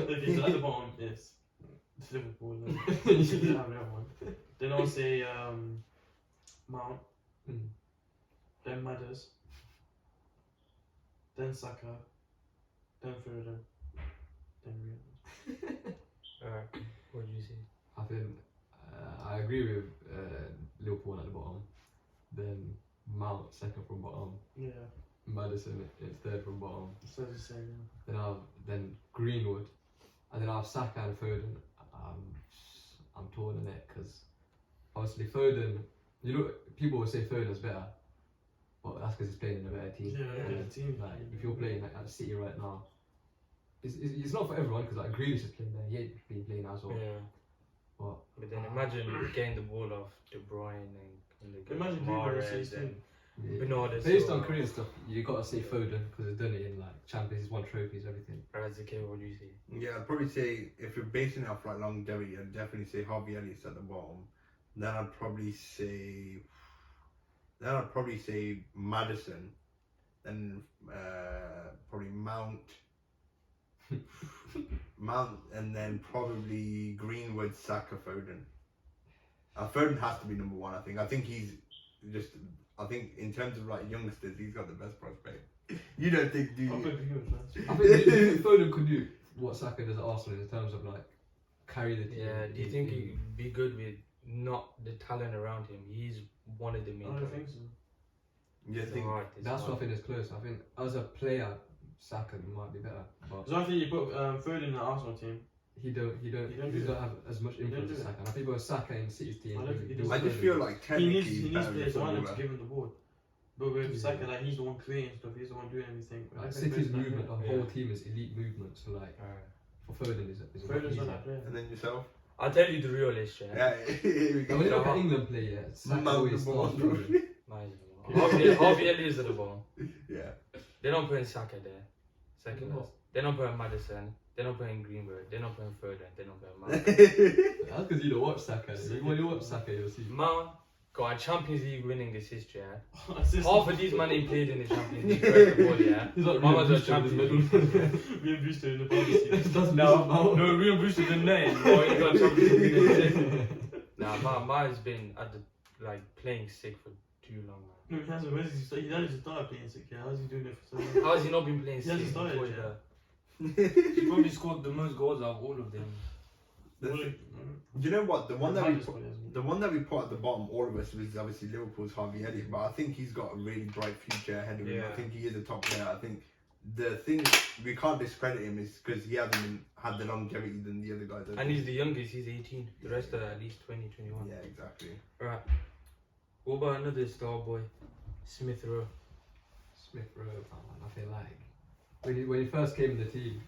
Speaker 4: If he's at the bottom, it's Liverpool. Then. You can have that one. Then I'll say Mount. Then Madders. Then Saka. Then Foden. Then Greenwood.
Speaker 1: Alright, what do you say?
Speaker 3: I think I agree with Liverpool at the bottom. Then Mount second from bottom.
Speaker 4: Yeah.
Speaker 3: Madison in third from bottom.
Speaker 4: So the same.
Speaker 3: Then Greenwood, and then I have Saka and Foden. I'm torn in it because obviously Foden. People will say Foden's better, but that's because he's playing in a better team.
Speaker 4: Yeah, the team.
Speaker 3: Like if you're playing at City right now, it's not for everyone because Grealish is playing there. He ain't been playing as well.
Speaker 1: Yeah. But then imagine getting the ball off De Bruyne and
Speaker 4: Imagine
Speaker 1: Mahrez
Speaker 4: Greenwood
Speaker 1: and Bernardo
Speaker 3: Based
Speaker 1: Silva.
Speaker 3: on career stuff, you gotta say Foden because he's done it in Champions, he's won trophies, everything.
Speaker 1: Alright, Zakir, what do you say?
Speaker 2: Yeah, I'd probably say if you're basing it off longevity, I'd definitely say Harvey Elliott's at the bottom. Then I'd probably say Madison. Then probably Mount. Mount, and then probably Greenwood, Saka, Foden. Foden has to be number one. I think he's just. I think in terms of like youngsters, he's got the best prospect. You don't think, do
Speaker 4: I'll
Speaker 2: you?
Speaker 4: put Greenwood first.
Speaker 3: I think Foden could do what Saka does at Arsenal in terms of like carry the team.
Speaker 1: Yeah, do you think he'd be good with not the talent around him? He's one of the main.
Speaker 4: I don't think so.
Speaker 2: You
Speaker 1: It's
Speaker 2: think?
Speaker 1: hard, it's
Speaker 3: That's
Speaker 1: hard.
Speaker 3: what I think is close. I think as a player, Saka might be better, but
Speaker 4: Because I think you put Foden in the Arsenal team.
Speaker 3: he don't have as much
Speaker 4: He don't
Speaker 3: influence
Speaker 4: do
Speaker 3: as
Speaker 4: it.
Speaker 3: Saka. And I think with Saka in City's team,
Speaker 4: I don't think he
Speaker 3: do
Speaker 4: does.
Speaker 2: I just feel like
Speaker 4: He
Speaker 2: technically
Speaker 4: needs
Speaker 2: he's better
Speaker 4: players
Speaker 2: than
Speaker 4: around him to
Speaker 2: Foden.
Speaker 4: give him the ball. But with
Speaker 3: Yeah.
Speaker 4: Saka, like he's the one creating stuff. He's the one doing everything.
Speaker 3: like
Speaker 4: I think
Speaker 3: City's
Speaker 4: Foden's not
Speaker 3: movement, the
Speaker 4: there.
Speaker 3: whole team is elite movement. So like
Speaker 1: Alright.
Speaker 3: for Foden is a lot
Speaker 4: Foden's
Speaker 3: easier.
Speaker 4: not that player.
Speaker 2: And then yourself?
Speaker 1: I'll tell you the real list, yeah.
Speaker 2: Yeah, here we
Speaker 3: Now,
Speaker 2: go.
Speaker 3: when you look at England play, yeah, Saka
Speaker 2: Mount
Speaker 3: always
Speaker 2: the ball.
Speaker 3: starts. Foden.
Speaker 1: Harvey Elliott's at the ball.
Speaker 2: Yeah.
Speaker 1: They don't put in Saka there. Second
Speaker 3: No.
Speaker 1: last. They don't put in Madison. They don't put in Greenwood. They don't put in Foden. They don't put in Mount.
Speaker 3: That's because you don't watch Saka. When you watch Saka, you'll see.
Speaker 1: Mount got a Champions League winning assist, yeah.
Speaker 4: Assist.
Speaker 1: Half of these men ain't played in the Champions League. First of all, yeah.
Speaker 3: He's like
Speaker 1: Mama's
Speaker 3: Real
Speaker 1: a Champions
Speaker 3: Brewster
Speaker 1: League.
Speaker 4: Me and Brewster in the Bundesliga.
Speaker 3: Doesn't
Speaker 1: No, Real Brewster didn't name. No, he got Champions League. Nah, Ma's been at the playing sick for too long, man.
Speaker 4: No, he hasn't. Where's he start? He hasn't started playing sick. Yeah, how's he doing it for so long?
Speaker 1: How has he not been playing
Speaker 4: He
Speaker 1: sick?
Speaker 4: hasn't started
Speaker 1: before
Speaker 4: yet.
Speaker 1: that? He probably scored the most goals out of all of them.
Speaker 2: Do you know what? The one that we put at the bottom, all of us, was obviously Liverpool's Harvey Elliott, but I think he's got a really bright future ahead of him.
Speaker 1: Yeah.
Speaker 2: I think he is a top player. I think the thing we can't discredit him is because he hasn't had the longevity than the other guys.
Speaker 1: And he's the youngest, he's 18. The rest are at least 20, 21.
Speaker 2: Yeah, exactly.
Speaker 1: Right. What about another star boy? Smith Rowe.
Speaker 3: Smith Rowe, man, I feel like when he first came in the team,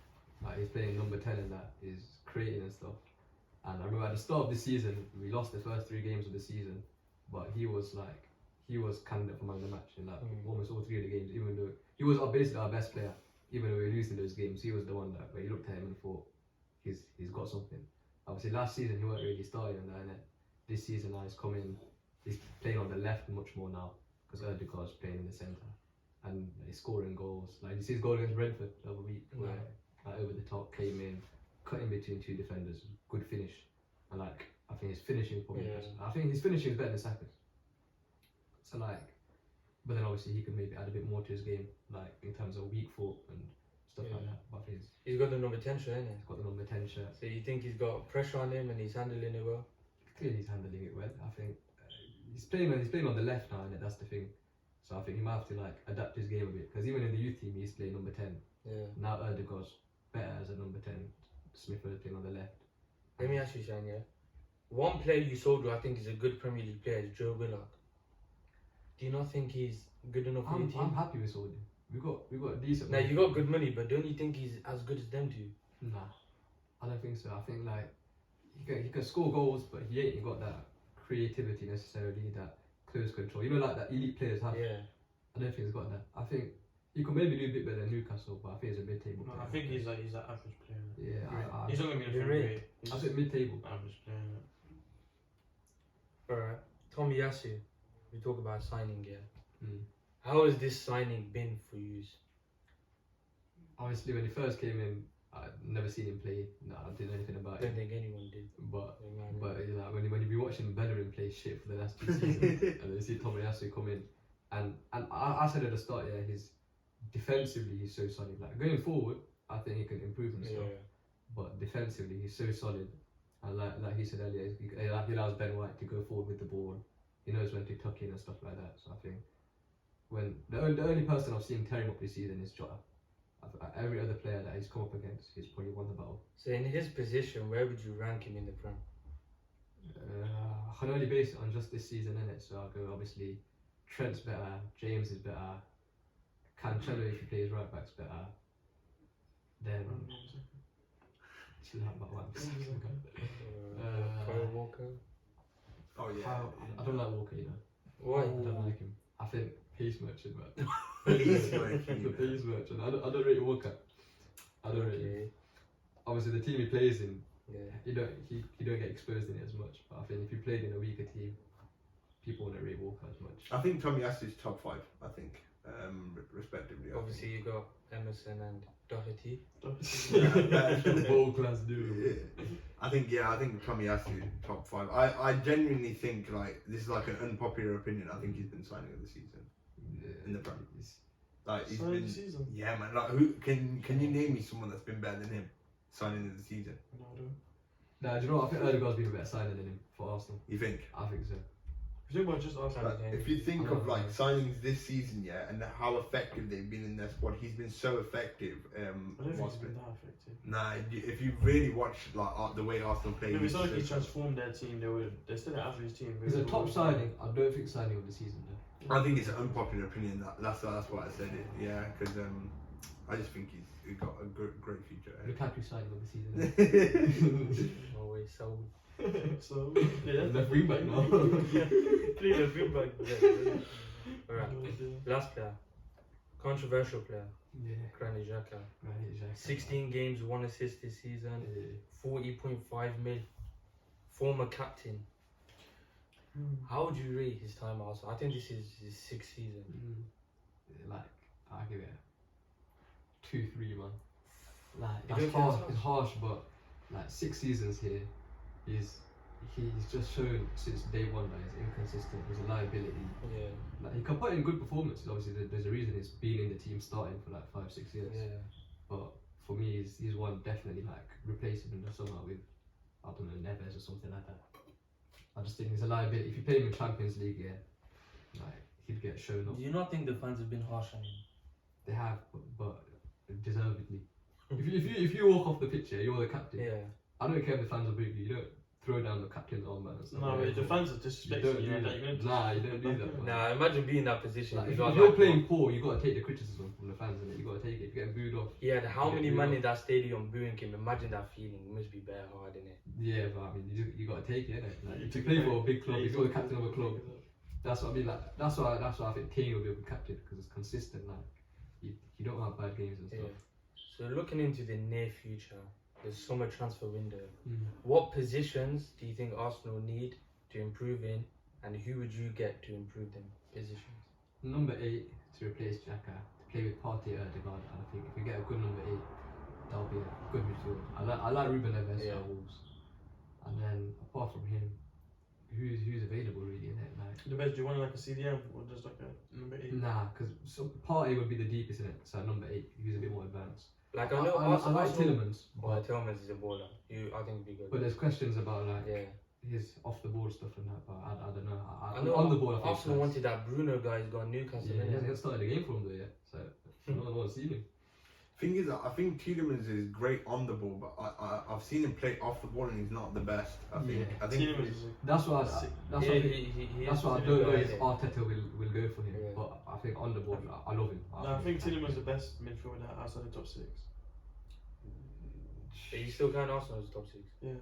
Speaker 3: like he's playing number 10 and that, he's creating and stuff. And I remember at the start of the season, we lost the first 3 games of the season, but he was candidate for man of the match in almost all 3 of the games, even though he was basically our best player. Even though we were losing those games, he was the one that where you looked at him and thought, he's got something. Obviously last season he weren't really starting on that, and this season now he's playing on the left much more now, because Erdegaard's playing in the centre. And he's scoring goals. Like you see his goal against Brentford the other week, where over the top came in, cut in between 2 defenders, good finish. And I think his finishing is probably best. I think his finishing is better than Saka's. So but then obviously he could maybe add a bit more to his game, like in terms of weak foot and stuff like that. But I think
Speaker 1: He's got the number 10 shirt, innit?
Speaker 3: he's got the number 10 shirt.
Speaker 1: So you think he's got pressure on him and he's handling it well?
Speaker 3: Clearly he's handling it well. I think he's playing on the left now, and that's the thing. So I think he might have to adapt his game a bit, because even in the youth team he's playing number 10.
Speaker 1: Yeah.
Speaker 3: Now Erdegaard's better as a number 10. Smith Rowe playing on the left.
Speaker 1: Let me ask you, Shane, yeah? One player you sold who I think is a good Premier League player is Joe Willock. Do you not think he's good enough for your
Speaker 3: I'm
Speaker 1: team?
Speaker 3: happy with Saudi. We got decent.
Speaker 1: Now
Speaker 3: money.
Speaker 1: you got good money, but don't you think he's as good as them two?
Speaker 3: Nah, I don't think so. I think he can score goals, but he ain't got that creativity necessarily, that close control. You know, like that elite players have.
Speaker 1: Yeah.
Speaker 3: I don't think he's got that. I think he could maybe do a bit better than Newcastle, but I think he's a mid-table
Speaker 4: No,
Speaker 3: player.
Speaker 4: I think he's an average player.
Speaker 3: Yeah,
Speaker 4: He's not gonna be a
Speaker 1: You're
Speaker 4: Premier
Speaker 1: right.
Speaker 4: League. He's
Speaker 3: I think mid-table.
Speaker 4: average player.
Speaker 1: Alright. Tommy Yasu, we talk about signing here.
Speaker 3: Mm.
Speaker 1: How has this signing been for you?
Speaker 3: Obviously, when he first came in, I'd never seen him play. No, I didn't know anything
Speaker 1: I
Speaker 3: about
Speaker 1: don't
Speaker 3: him.
Speaker 1: think anyone did.
Speaker 3: But when you've been watching Bellerin play shit for the last 2 seasons, and then you see Tommy Yasu come in, and I said at the start, yeah, defensively he's so solid. Like going forward, I think he can improve and stuff. But defensively, he's so solid. And like he said earlier, he allows Ben White to go forward with the ball. He knows when to tuck in and stuff like that. So I think when the only person I've seen tearing up this season is Jota. Every other player that he's come up against, he's probably won the battle.
Speaker 1: So in his position, where would you rank him in the Prem?
Speaker 3: I can only base it on just this season, innit? So I'll go obviously Trent's better, James is better, Cancelo if he plays right back's better. Then chill out about 1 second.
Speaker 1: Kyle Walker?
Speaker 2: Oh yeah.
Speaker 3: I don't like Walker, you know.
Speaker 1: Why?
Speaker 3: I don't like him. I think peace merchant, man.
Speaker 2: Peace
Speaker 3: The
Speaker 2: merchant.
Speaker 3: peace merchant. I don't rate Walker. I don't rate him. Obviously, the team he plays in,
Speaker 1: Yeah.
Speaker 3: he don't get exposed in it as much. But I think if he played in a weaker team, people wouldn't rate Walker as much.
Speaker 2: I think Tommy Yasu's top 5. I think, respectively.
Speaker 1: Obviously, you got Emerson and Doherty.
Speaker 3: World class dude.
Speaker 2: Yeah. I think Tomiyasu top 5. I genuinely think like this is like an unpopular opinion. I think he's been signing of the season in the Premier. Like he's
Speaker 4: Signing
Speaker 2: been,
Speaker 4: of the season?
Speaker 2: yeah man. Like who can you name me someone that's been better than him signing of the season?
Speaker 4: No, I don't.
Speaker 3: Nah, do you know what? I think Erdogan's been a better signing than him for Arsenal.
Speaker 2: You think?
Speaker 3: I think so.
Speaker 4: If you talk about just Arsenal,
Speaker 2: Like, if you think of like signings this season, yeah, and how effective they've been in their squad, he's been so effective.
Speaker 4: I don't think he's been that effective.
Speaker 2: Nah, if you really watch like the way Arsenal play,
Speaker 4: No, it's not like
Speaker 2: he's
Speaker 4: he's transformed their team. They're still an average team.
Speaker 3: He's a top signing. I don't think signing of the season though.
Speaker 2: I think it's an unpopular opinion. That's why I said it. Yeah, because I just think he's got a great future.
Speaker 3: Lukaku signing of the season.
Speaker 1: Always sold.
Speaker 4: So yeah,
Speaker 3: Left wing back now.
Speaker 1: Play the wing back. Alright. Last player. Controversial player.
Speaker 3: Yeah.
Speaker 1: Granit Xhaka.
Speaker 3: Right, exactly.
Speaker 1: 16 games, 1 assist this season.
Speaker 3: Yeah.
Speaker 1: 40.5 mil. Former captain. How would you rate his time also? I think this is his 6th season.
Speaker 3: Like, I give it a 2-3, man. Like,
Speaker 1: You
Speaker 3: that's
Speaker 1: don't think
Speaker 3: harsh.
Speaker 1: that's
Speaker 3: It's harsh, but like 6 seasons here, he's just shown since day one that he's inconsistent. He's a liability.
Speaker 1: Yeah.
Speaker 3: Like, he can put in good performances. Obviously, there's a reason he's been in the team starting for like 5-6 years.
Speaker 1: Yeah.
Speaker 3: But for me, he's one definitely like replacing him somehow with, I don't know, Neves or something like that. I just think he's a liability. If you play him in Champions League, yeah, like he'd get shown up.
Speaker 1: Do you not think the fans have been harsh on him?
Speaker 3: They have, but deservedly. if you walk off the pitch, yeah, you're the captain.
Speaker 1: Yeah.
Speaker 3: I don't care if the fans will boo you. You don't throw down the captain's armband and stuff.
Speaker 4: no,
Speaker 3: like
Speaker 4: the
Speaker 3: that.
Speaker 4: fans are
Speaker 3: You
Speaker 4: disrespecting
Speaker 3: don't
Speaker 4: you.
Speaker 3: do that. Nah, you don't do that. man.
Speaker 1: Nah, imagine being in that position.
Speaker 3: Like,
Speaker 1: You
Speaker 3: if
Speaker 1: got
Speaker 3: you're
Speaker 1: like,
Speaker 3: playing poor, you gotta take the criticism from the fans, and you gotta take it. If you're getting booed off.
Speaker 1: Yeah, how
Speaker 3: Yeah,
Speaker 1: many
Speaker 3: you
Speaker 1: men
Speaker 3: know.
Speaker 1: in that stadium booing him? Imagine that feeling. It must be bare hard, innit?
Speaker 3: Yeah, but I mean, you gotta take it, innit? Like,
Speaker 4: You
Speaker 3: if
Speaker 4: took
Speaker 3: you play
Speaker 4: it
Speaker 3: for a
Speaker 4: back.
Speaker 3: big club,
Speaker 4: Yeah,
Speaker 3: if
Speaker 4: you
Speaker 3: you're the
Speaker 4: took it
Speaker 3: captain of a
Speaker 4: back.
Speaker 3: club, that's what I mean. Like, that's why I think Kane will be a good captain because it's consistent. Like, you don't have bad games and
Speaker 1: Yeah.
Speaker 3: stuff.
Speaker 1: So looking into the near future, the summer transfer window,
Speaker 3: Mm.
Speaker 1: what positions do you think Arsenal need to improve in, and who would you get to improve them positions?
Speaker 3: Number 8 to replace Xhaka, to play with Partey Erdogan, and I think if we get a good number 8, that'll be a good midfield. I like Ruben Neves
Speaker 1: Yeah.
Speaker 3: at Wolves, and then apart from him, who's available really, innit? Like,
Speaker 4: The best. Do you want like a CDM or just like a number 8?
Speaker 3: nah, because Partey would be the deepest in it. So number 8, who's a bit more advanced.
Speaker 1: Like I know
Speaker 3: I
Speaker 1: Arsenal,
Speaker 3: like Tielemans,
Speaker 1: Well,
Speaker 3: but
Speaker 1: Tielemans is a baller. I think would be good.
Speaker 3: but there's questions about like
Speaker 1: Yeah.
Speaker 3: his off the ball stuff and that. But I don't know.
Speaker 1: I know
Speaker 3: on the ball, I think
Speaker 1: Arsenal
Speaker 3: it's
Speaker 1: wanted that Bruno guy. He's got Newcastle.
Speaker 3: Yeah, he
Speaker 1: innit?
Speaker 3: hasn't started the game for him though yet, so no one's seen him.
Speaker 2: Thing is, I think Tielemans is great on the ball, but I've seen him play off the ball and he's not the best. I think.
Speaker 3: Yeah.
Speaker 2: I think.
Speaker 4: Tielemans is
Speaker 3: That's why.
Speaker 4: Sick.
Speaker 3: That's
Speaker 1: Yeah,
Speaker 3: why.
Speaker 1: he
Speaker 3: That's
Speaker 1: is
Speaker 3: why I
Speaker 1: a
Speaker 3: don't know
Speaker 1: guy,
Speaker 3: if
Speaker 1: innit?
Speaker 3: Arteta will go for him.
Speaker 1: Yeah.
Speaker 3: But I think on the ball, I love him.
Speaker 4: No, I think Tielemans is the best midfielder outside the top 6.
Speaker 1: But you still count Arsenal as top 6.
Speaker 4: Yeah.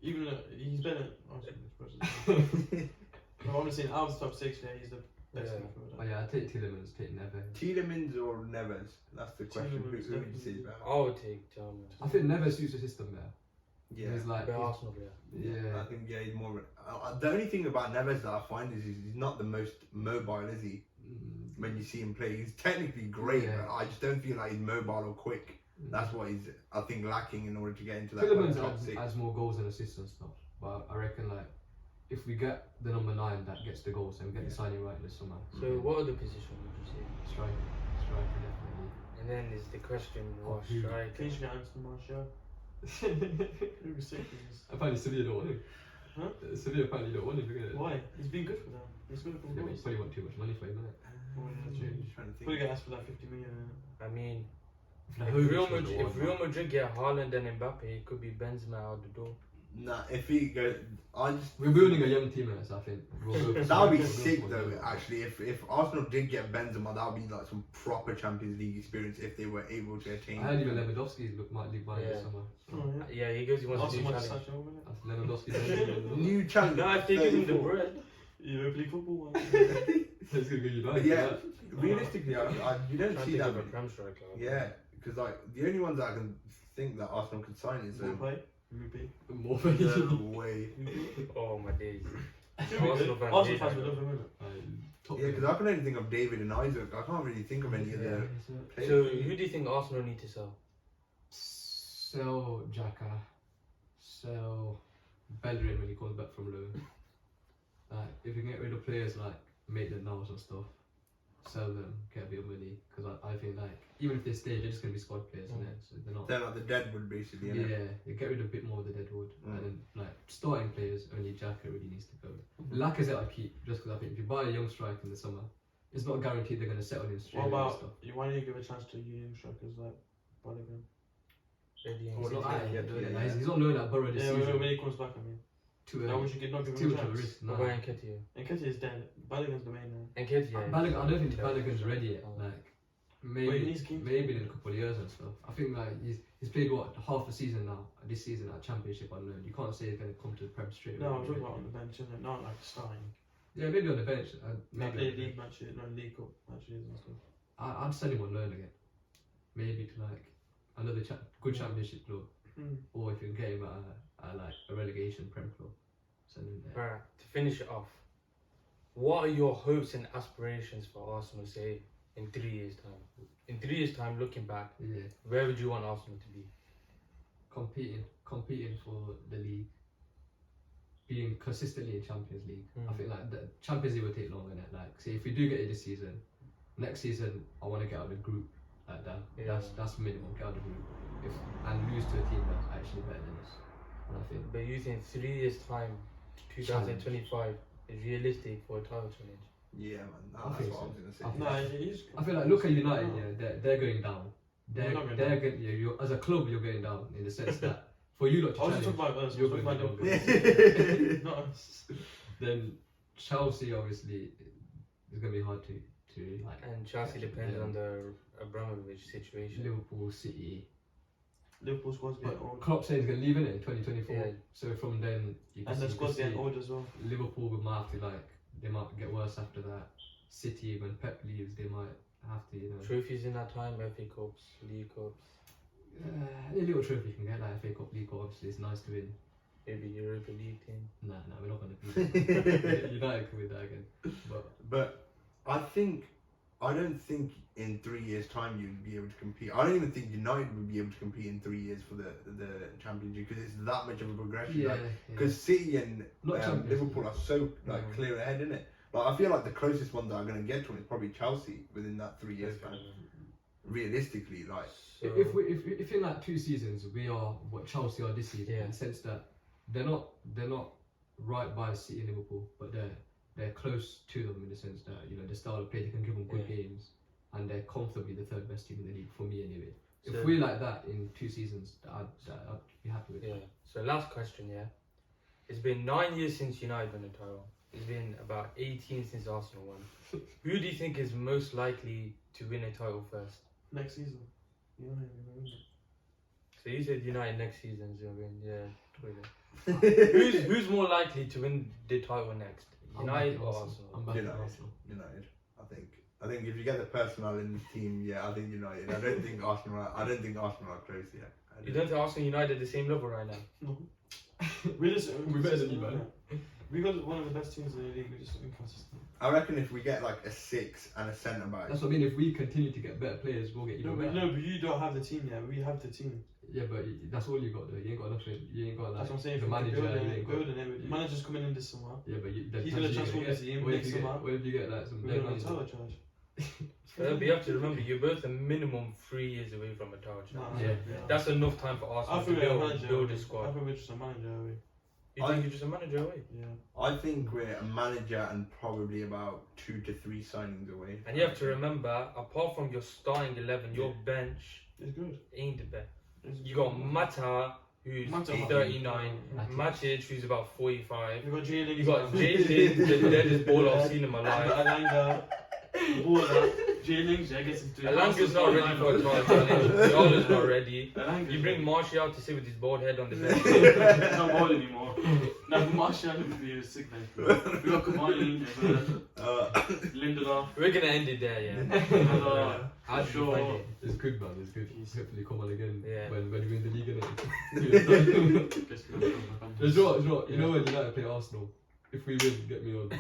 Speaker 4: Even though he's better than Arsenal. No, I'm saying out of the top 6, yeah, he's the best
Speaker 1: Yeah.
Speaker 4: midfielder.
Speaker 3: Oh yeah, I take Tielemans, take Neves.
Speaker 2: Tielemans or Neves? That's the question. Who
Speaker 4: Tielemans,
Speaker 2: would you say is
Speaker 4: definitely.
Speaker 2: better?
Speaker 1: I would take Tielemans.
Speaker 3: I think Neves suits the system better.
Speaker 2: Yeah.
Speaker 3: He's like,
Speaker 1: But Arsenal player.
Speaker 3: yeah.
Speaker 2: I think he's more. The only thing about Neves that I find is he's not the most mobile, is he? When you see him play, he's technically great,
Speaker 3: Yeah.
Speaker 2: but I just don't feel like he's mobile or quick. That's what he's, I think, lacking in order to get into that
Speaker 3: Tielemans
Speaker 2: top 6.
Speaker 3: adds more goals and assists and stuff. But I reckon like if we get the number 9 that gets the goals and we get the signing right this summer.
Speaker 1: So what other position would you say?
Speaker 3: Striker definitely.
Speaker 1: And then is the question, what
Speaker 3: Who?
Speaker 1: striker?
Speaker 4: Can you get Anthony Martial? Who was sick?
Speaker 3: Apparently Sevilla don't want him.
Speaker 4: Huh?
Speaker 3: Sevilla apparently don't want him. Look at it.
Speaker 4: Why? He's been good for them. He's good for
Speaker 3: Yeah, but you
Speaker 4: goals.
Speaker 3: probably want too much money for him, innit?
Speaker 2: I'm trying to think.
Speaker 4: Probably get asked for that 50 million.
Speaker 1: I mean,
Speaker 3: Like,
Speaker 1: if
Speaker 3: who
Speaker 1: Real
Speaker 3: was the
Speaker 1: Madrid,
Speaker 3: one,
Speaker 1: if Real
Speaker 3: man?
Speaker 1: Madrid get Haaland and Mbappe, it could be Benzema out the door.
Speaker 2: Nah, if he goes, I just.
Speaker 3: We're building a young team, so I think.
Speaker 2: That would be sick though. Actually, if Arsenal did get Benzema, that would be like some proper Champions League experience if they were able to attain.
Speaker 3: I heard even Lewandowski might leave by
Speaker 1: Yeah.
Speaker 3: this summer.
Speaker 4: Oh, yeah.
Speaker 1: Yeah, he goes, he wants
Speaker 4: Also
Speaker 1: to do
Speaker 4: wants
Speaker 1: challenge.
Speaker 4: Sancho over there.
Speaker 3: That's Lewandowski.
Speaker 2: New challenge.
Speaker 1: No, if they give him the
Speaker 2: 34.
Speaker 1: bread.
Speaker 4: You ever play football?
Speaker 3: He's gonna go United.
Speaker 2: Yeah, realistically, you don't
Speaker 1: Trying
Speaker 2: see
Speaker 1: to
Speaker 2: that.
Speaker 1: think of a
Speaker 2: many.
Speaker 1: Prem striker.
Speaker 2: Yeah, because like the only ones that I can think that Arsenal could sign is
Speaker 4: Mbappe? Mbappe?
Speaker 3: More
Speaker 2: no way.
Speaker 1: Oh my days.
Speaker 4: Arsenal
Speaker 1: Arsenal fans
Speaker 4: fans
Speaker 1: hate
Speaker 4: would
Speaker 1: that
Speaker 4: love him, innit?
Speaker 3: top.
Speaker 2: Yeah, because I can only think of David and Isaac. I can't really think of any other players.
Speaker 1: So who do you think Arsenal need to sell?
Speaker 3: Sell Xhaka, sell Bellerin when he comes back from loan. Like, if you can get rid of players like Maitland-Niles and stuff, sell them, get a bit of money. Because I think like even if they stay, they're just gonna be squad players, innit? So they're not.
Speaker 2: They're like the deadwood basically.
Speaker 3: Yeah,
Speaker 2: Innit?
Speaker 3: you get rid of a bit more of the deadwood, and then like starting players, only Xhaka really needs to go. Lacazette I'd keep just because I think if you buy a young striker in the summer, it's not guaranteed they're gonna settle in straight
Speaker 4: What
Speaker 3: away and
Speaker 4: about
Speaker 3: stuff.
Speaker 4: why don't you give a chance to young strikers like Balogun?
Speaker 3: He's not,
Speaker 2: Yeah.
Speaker 3: he's on loan at Borough this
Speaker 4: Yeah,
Speaker 3: season.
Speaker 4: when he comes back, I mean.
Speaker 3: Too
Speaker 4: Now
Speaker 3: early.
Speaker 4: would you not give
Speaker 3: Too
Speaker 4: him a
Speaker 3: much of a
Speaker 4: chance?
Speaker 3: risk.
Speaker 1: What
Speaker 3: No.
Speaker 1: about Nketiah?
Speaker 4: Nketiah is dead. Balogun's the main man.
Speaker 1: Nketiah.
Speaker 3: Balogun, I don't think
Speaker 1: terrible.
Speaker 3: Balogun's ready yet. Like maybe
Speaker 4: Wait, he's keen.
Speaker 3: maybe in a couple of years and stuff. I think like he's played what half a season now. This season at Championship on loan. You can't say he's gonna come to the Prem straight away.
Speaker 4: No, I'm talking about on the bench, isn't it? Not like starting.
Speaker 3: Yeah, maybe on the bench.
Speaker 4: Like
Speaker 3: Maybe
Speaker 4: play
Speaker 3: on the
Speaker 4: league
Speaker 3: bench.
Speaker 4: matches, no league cup matches and stuff.
Speaker 3: I'd send him on loan again. Maybe to like another good Championship club, or if you can get him at like a relegation Prem club, send him there.
Speaker 1: Right, to finish it off, what are your hopes and aspirations for Arsenal, say, in 3 years' time? In 3 years' time, looking back,
Speaker 3: Yeah,
Speaker 1: where would you want Arsenal to be?
Speaker 3: competing for the league, being consistently in Champions League. I
Speaker 1: Mm.
Speaker 3: think like the Champions League will take longer than like say if we do get it this season, next season I want to get out of the group like that.
Speaker 1: Yeah.
Speaker 3: That's minimum, get out of the group. And lose to a team that's actually better than us. And I think
Speaker 1: But you think 3 years' time, 2025, is realistic for a title challenge?
Speaker 2: Yeah, man.
Speaker 3: I
Speaker 2: That's
Speaker 3: think
Speaker 2: what I
Speaker 3: so.
Speaker 2: was gonna say.
Speaker 3: I think
Speaker 4: No, he's.
Speaker 3: I feel like look at United, yeah, they're going down.
Speaker 4: They're not going
Speaker 3: They're
Speaker 4: down.
Speaker 3: going, yeah, you're, as a club you're going down in the sense that for you lot to
Speaker 4: I was just
Speaker 3: challenge,
Speaker 4: talking about us. I
Speaker 3: you're
Speaker 4: was
Speaker 3: going
Speaker 4: talking
Speaker 3: to
Speaker 4: about
Speaker 3: be
Speaker 4: Liverpool. Not us.
Speaker 3: then Chelsea obviously is going to be hard to like.
Speaker 1: And Chelsea depends
Speaker 3: Yeah.
Speaker 1: on the Abramovich situation.
Speaker 3: Liverpool, City.
Speaker 4: Liverpool squad's getting
Speaker 3: But
Speaker 4: old.
Speaker 3: Klopp saying he's going to leave in 2024.
Speaker 1: Yeah.
Speaker 3: So from then you can
Speaker 4: And the
Speaker 3: see,
Speaker 4: squad's getting old as well.
Speaker 3: Liverpool might have to like they might get worse after that. City when Pep leaves they might have to
Speaker 1: Trophies in that time, FA Cups, League Cups,
Speaker 3: any little trophy you can get like FA Cup, League Cup. Obviously it's nice to win.
Speaker 1: maybe Europa League team.
Speaker 3: Nah, we're not going to do that. United can win that again.
Speaker 2: But I don't think in 3 years' time you'd be able to compete. I don't even think United would be able to compete in 3 years for the Champions League because it's that much of a progression.
Speaker 3: Yeah,
Speaker 2: Because City and
Speaker 3: Not Champions
Speaker 2: Liverpool are so like
Speaker 3: No.
Speaker 2: clear ahead, innit? Like I feel like the closest one that are going to get to it is probably Chelsea within that 3 years time. Realistically, like
Speaker 1: So,
Speaker 3: if in like 2 seasons we are what Chelsea are this season,
Speaker 1: Yeah.
Speaker 3: in the sense that they're not right by City and Liverpool, but they're close to them in the sense that the style of play they can give them good
Speaker 1: Yeah.
Speaker 3: games, and they're comfortably the third best team in the league for me anyway.
Speaker 1: So-
Speaker 3: If we're like that in 2 seasons, I'd be happy with.
Speaker 1: yeah. So last question, yeah. It's been 9 years since United won the title. It's been about 18 since Arsenal won. Who do you think is most likely to win a title first?
Speaker 4: Next season. United, remember?
Speaker 1: So you said United next season is going to win, yeah. Twitter. who's more likely to win the title next?
Speaker 3: I'm
Speaker 1: United
Speaker 3: backing
Speaker 1: or
Speaker 3: Arsenal.
Speaker 1: Arsenal?
Speaker 3: I'm backing
Speaker 2: United.
Speaker 3: Arsenal.
Speaker 2: United. I think if you get the personnel in the team, yeah, I think United. I don't think Arsenal are close yet.
Speaker 1: You don't think Arsenal and United at the same level right now?
Speaker 4: No. We're just
Speaker 3: We're better than you, man.
Speaker 4: We got one of the best teams in the league. We're just inconsistent.
Speaker 2: I reckon if we get like a 6 and a centre back.
Speaker 3: That's what I mean. If we continue to get better players, we'll get even better.
Speaker 4: But you don't have the team yet. We have the team.
Speaker 3: Yeah, but that's all you got though. You ain't got nothing. You ain't got like
Speaker 4: That's what I'm saying.
Speaker 3: the
Speaker 4: If we
Speaker 3: manager.
Speaker 4: building
Speaker 3: You
Speaker 4: it,
Speaker 3: ain't got.
Speaker 4: building it. The manager's coming in this summer.
Speaker 3: Yeah, but
Speaker 4: He's gonna transform the team
Speaker 3: What if
Speaker 4: next
Speaker 3: you get?
Speaker 4: summer.
Speaker 3: What if you get like some
Speaker 4: We're
Speaker 3: dead
Speaker 4: going to
Speaker 3: manager?
Speaker 4: tower charge.
Speaker 1: But you have to remember, you're both a minimum 3 years away from a title
Speaker 4: Nah,
Speaker 1: challenge.
Speaker 3: Yeah.
Speaker 1: That's enough time for
Speaker 4: I
Speaker 1: Arsenal to
Speaker 4: feel we're a
Speaker 1: build
Speaker 4: manager.
Speaker 1: a
Speaker 4: I
Speaker 1: squad.
Speaker 4: feel we're just a manager away.
Speaker 1: You think you're just a manager away?
Speaker 4: Yeah.
Speaker 2: I think we're a manager and probably about 2 to 3 signings away.
Speaker 1: And you have to remember, apart from your starting 11, your bench
Speaker 4: It's good.
Speaker 1: ain't the best.
Speaker 4: It's
Speaker 1: You
Speaker 4: good.
Speaker 1: got Mata, who's
Speaker 4: Mata.
Speaker 1: 39,
Speaker 3: Matic.
Speaker 1: Matic, who's about 45.
Speaker 4: You got Jalen.
Speaker 1: You got Jaden, the deadest baller I've seen in my life.
Speaker 4: Alanga. Baller. Jalen. I guess it's
Speaker 1: Alanga's not ready for a title challenge. Diallo's not ready.
Speaker 4: Alanga.
Speaker 1: You bring Martial out to sit with his bald head on the bench.
Speaker 4: He's not ball anymore. Now Martial would be a sick man. We got Kamani, Lindelof.
Speaker 1: We're gonna end it there, yeah. I'd be
Speaker 4: Sure.
Speaker 1: funny.
Speaker 3: It's good, man. It's good. Hopefully, come on again
Speaker 1: Yeah.
Speaker 3: when we win the league. Innit?
Speaker 4: Guess we got
Speaker 3: It's what you know when United play Arsenal. If we win, get me on.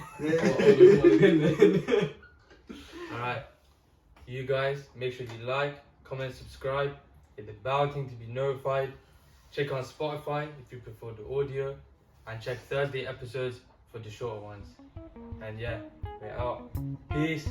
Speaker 1: Alright. You guys, make sure you like, comment, subscribe, hit the bell thing to be notified. Check on Spotify if you prefer the audio, and check Thursday episodes for the shorter ones. And yeah, we're out. Peace.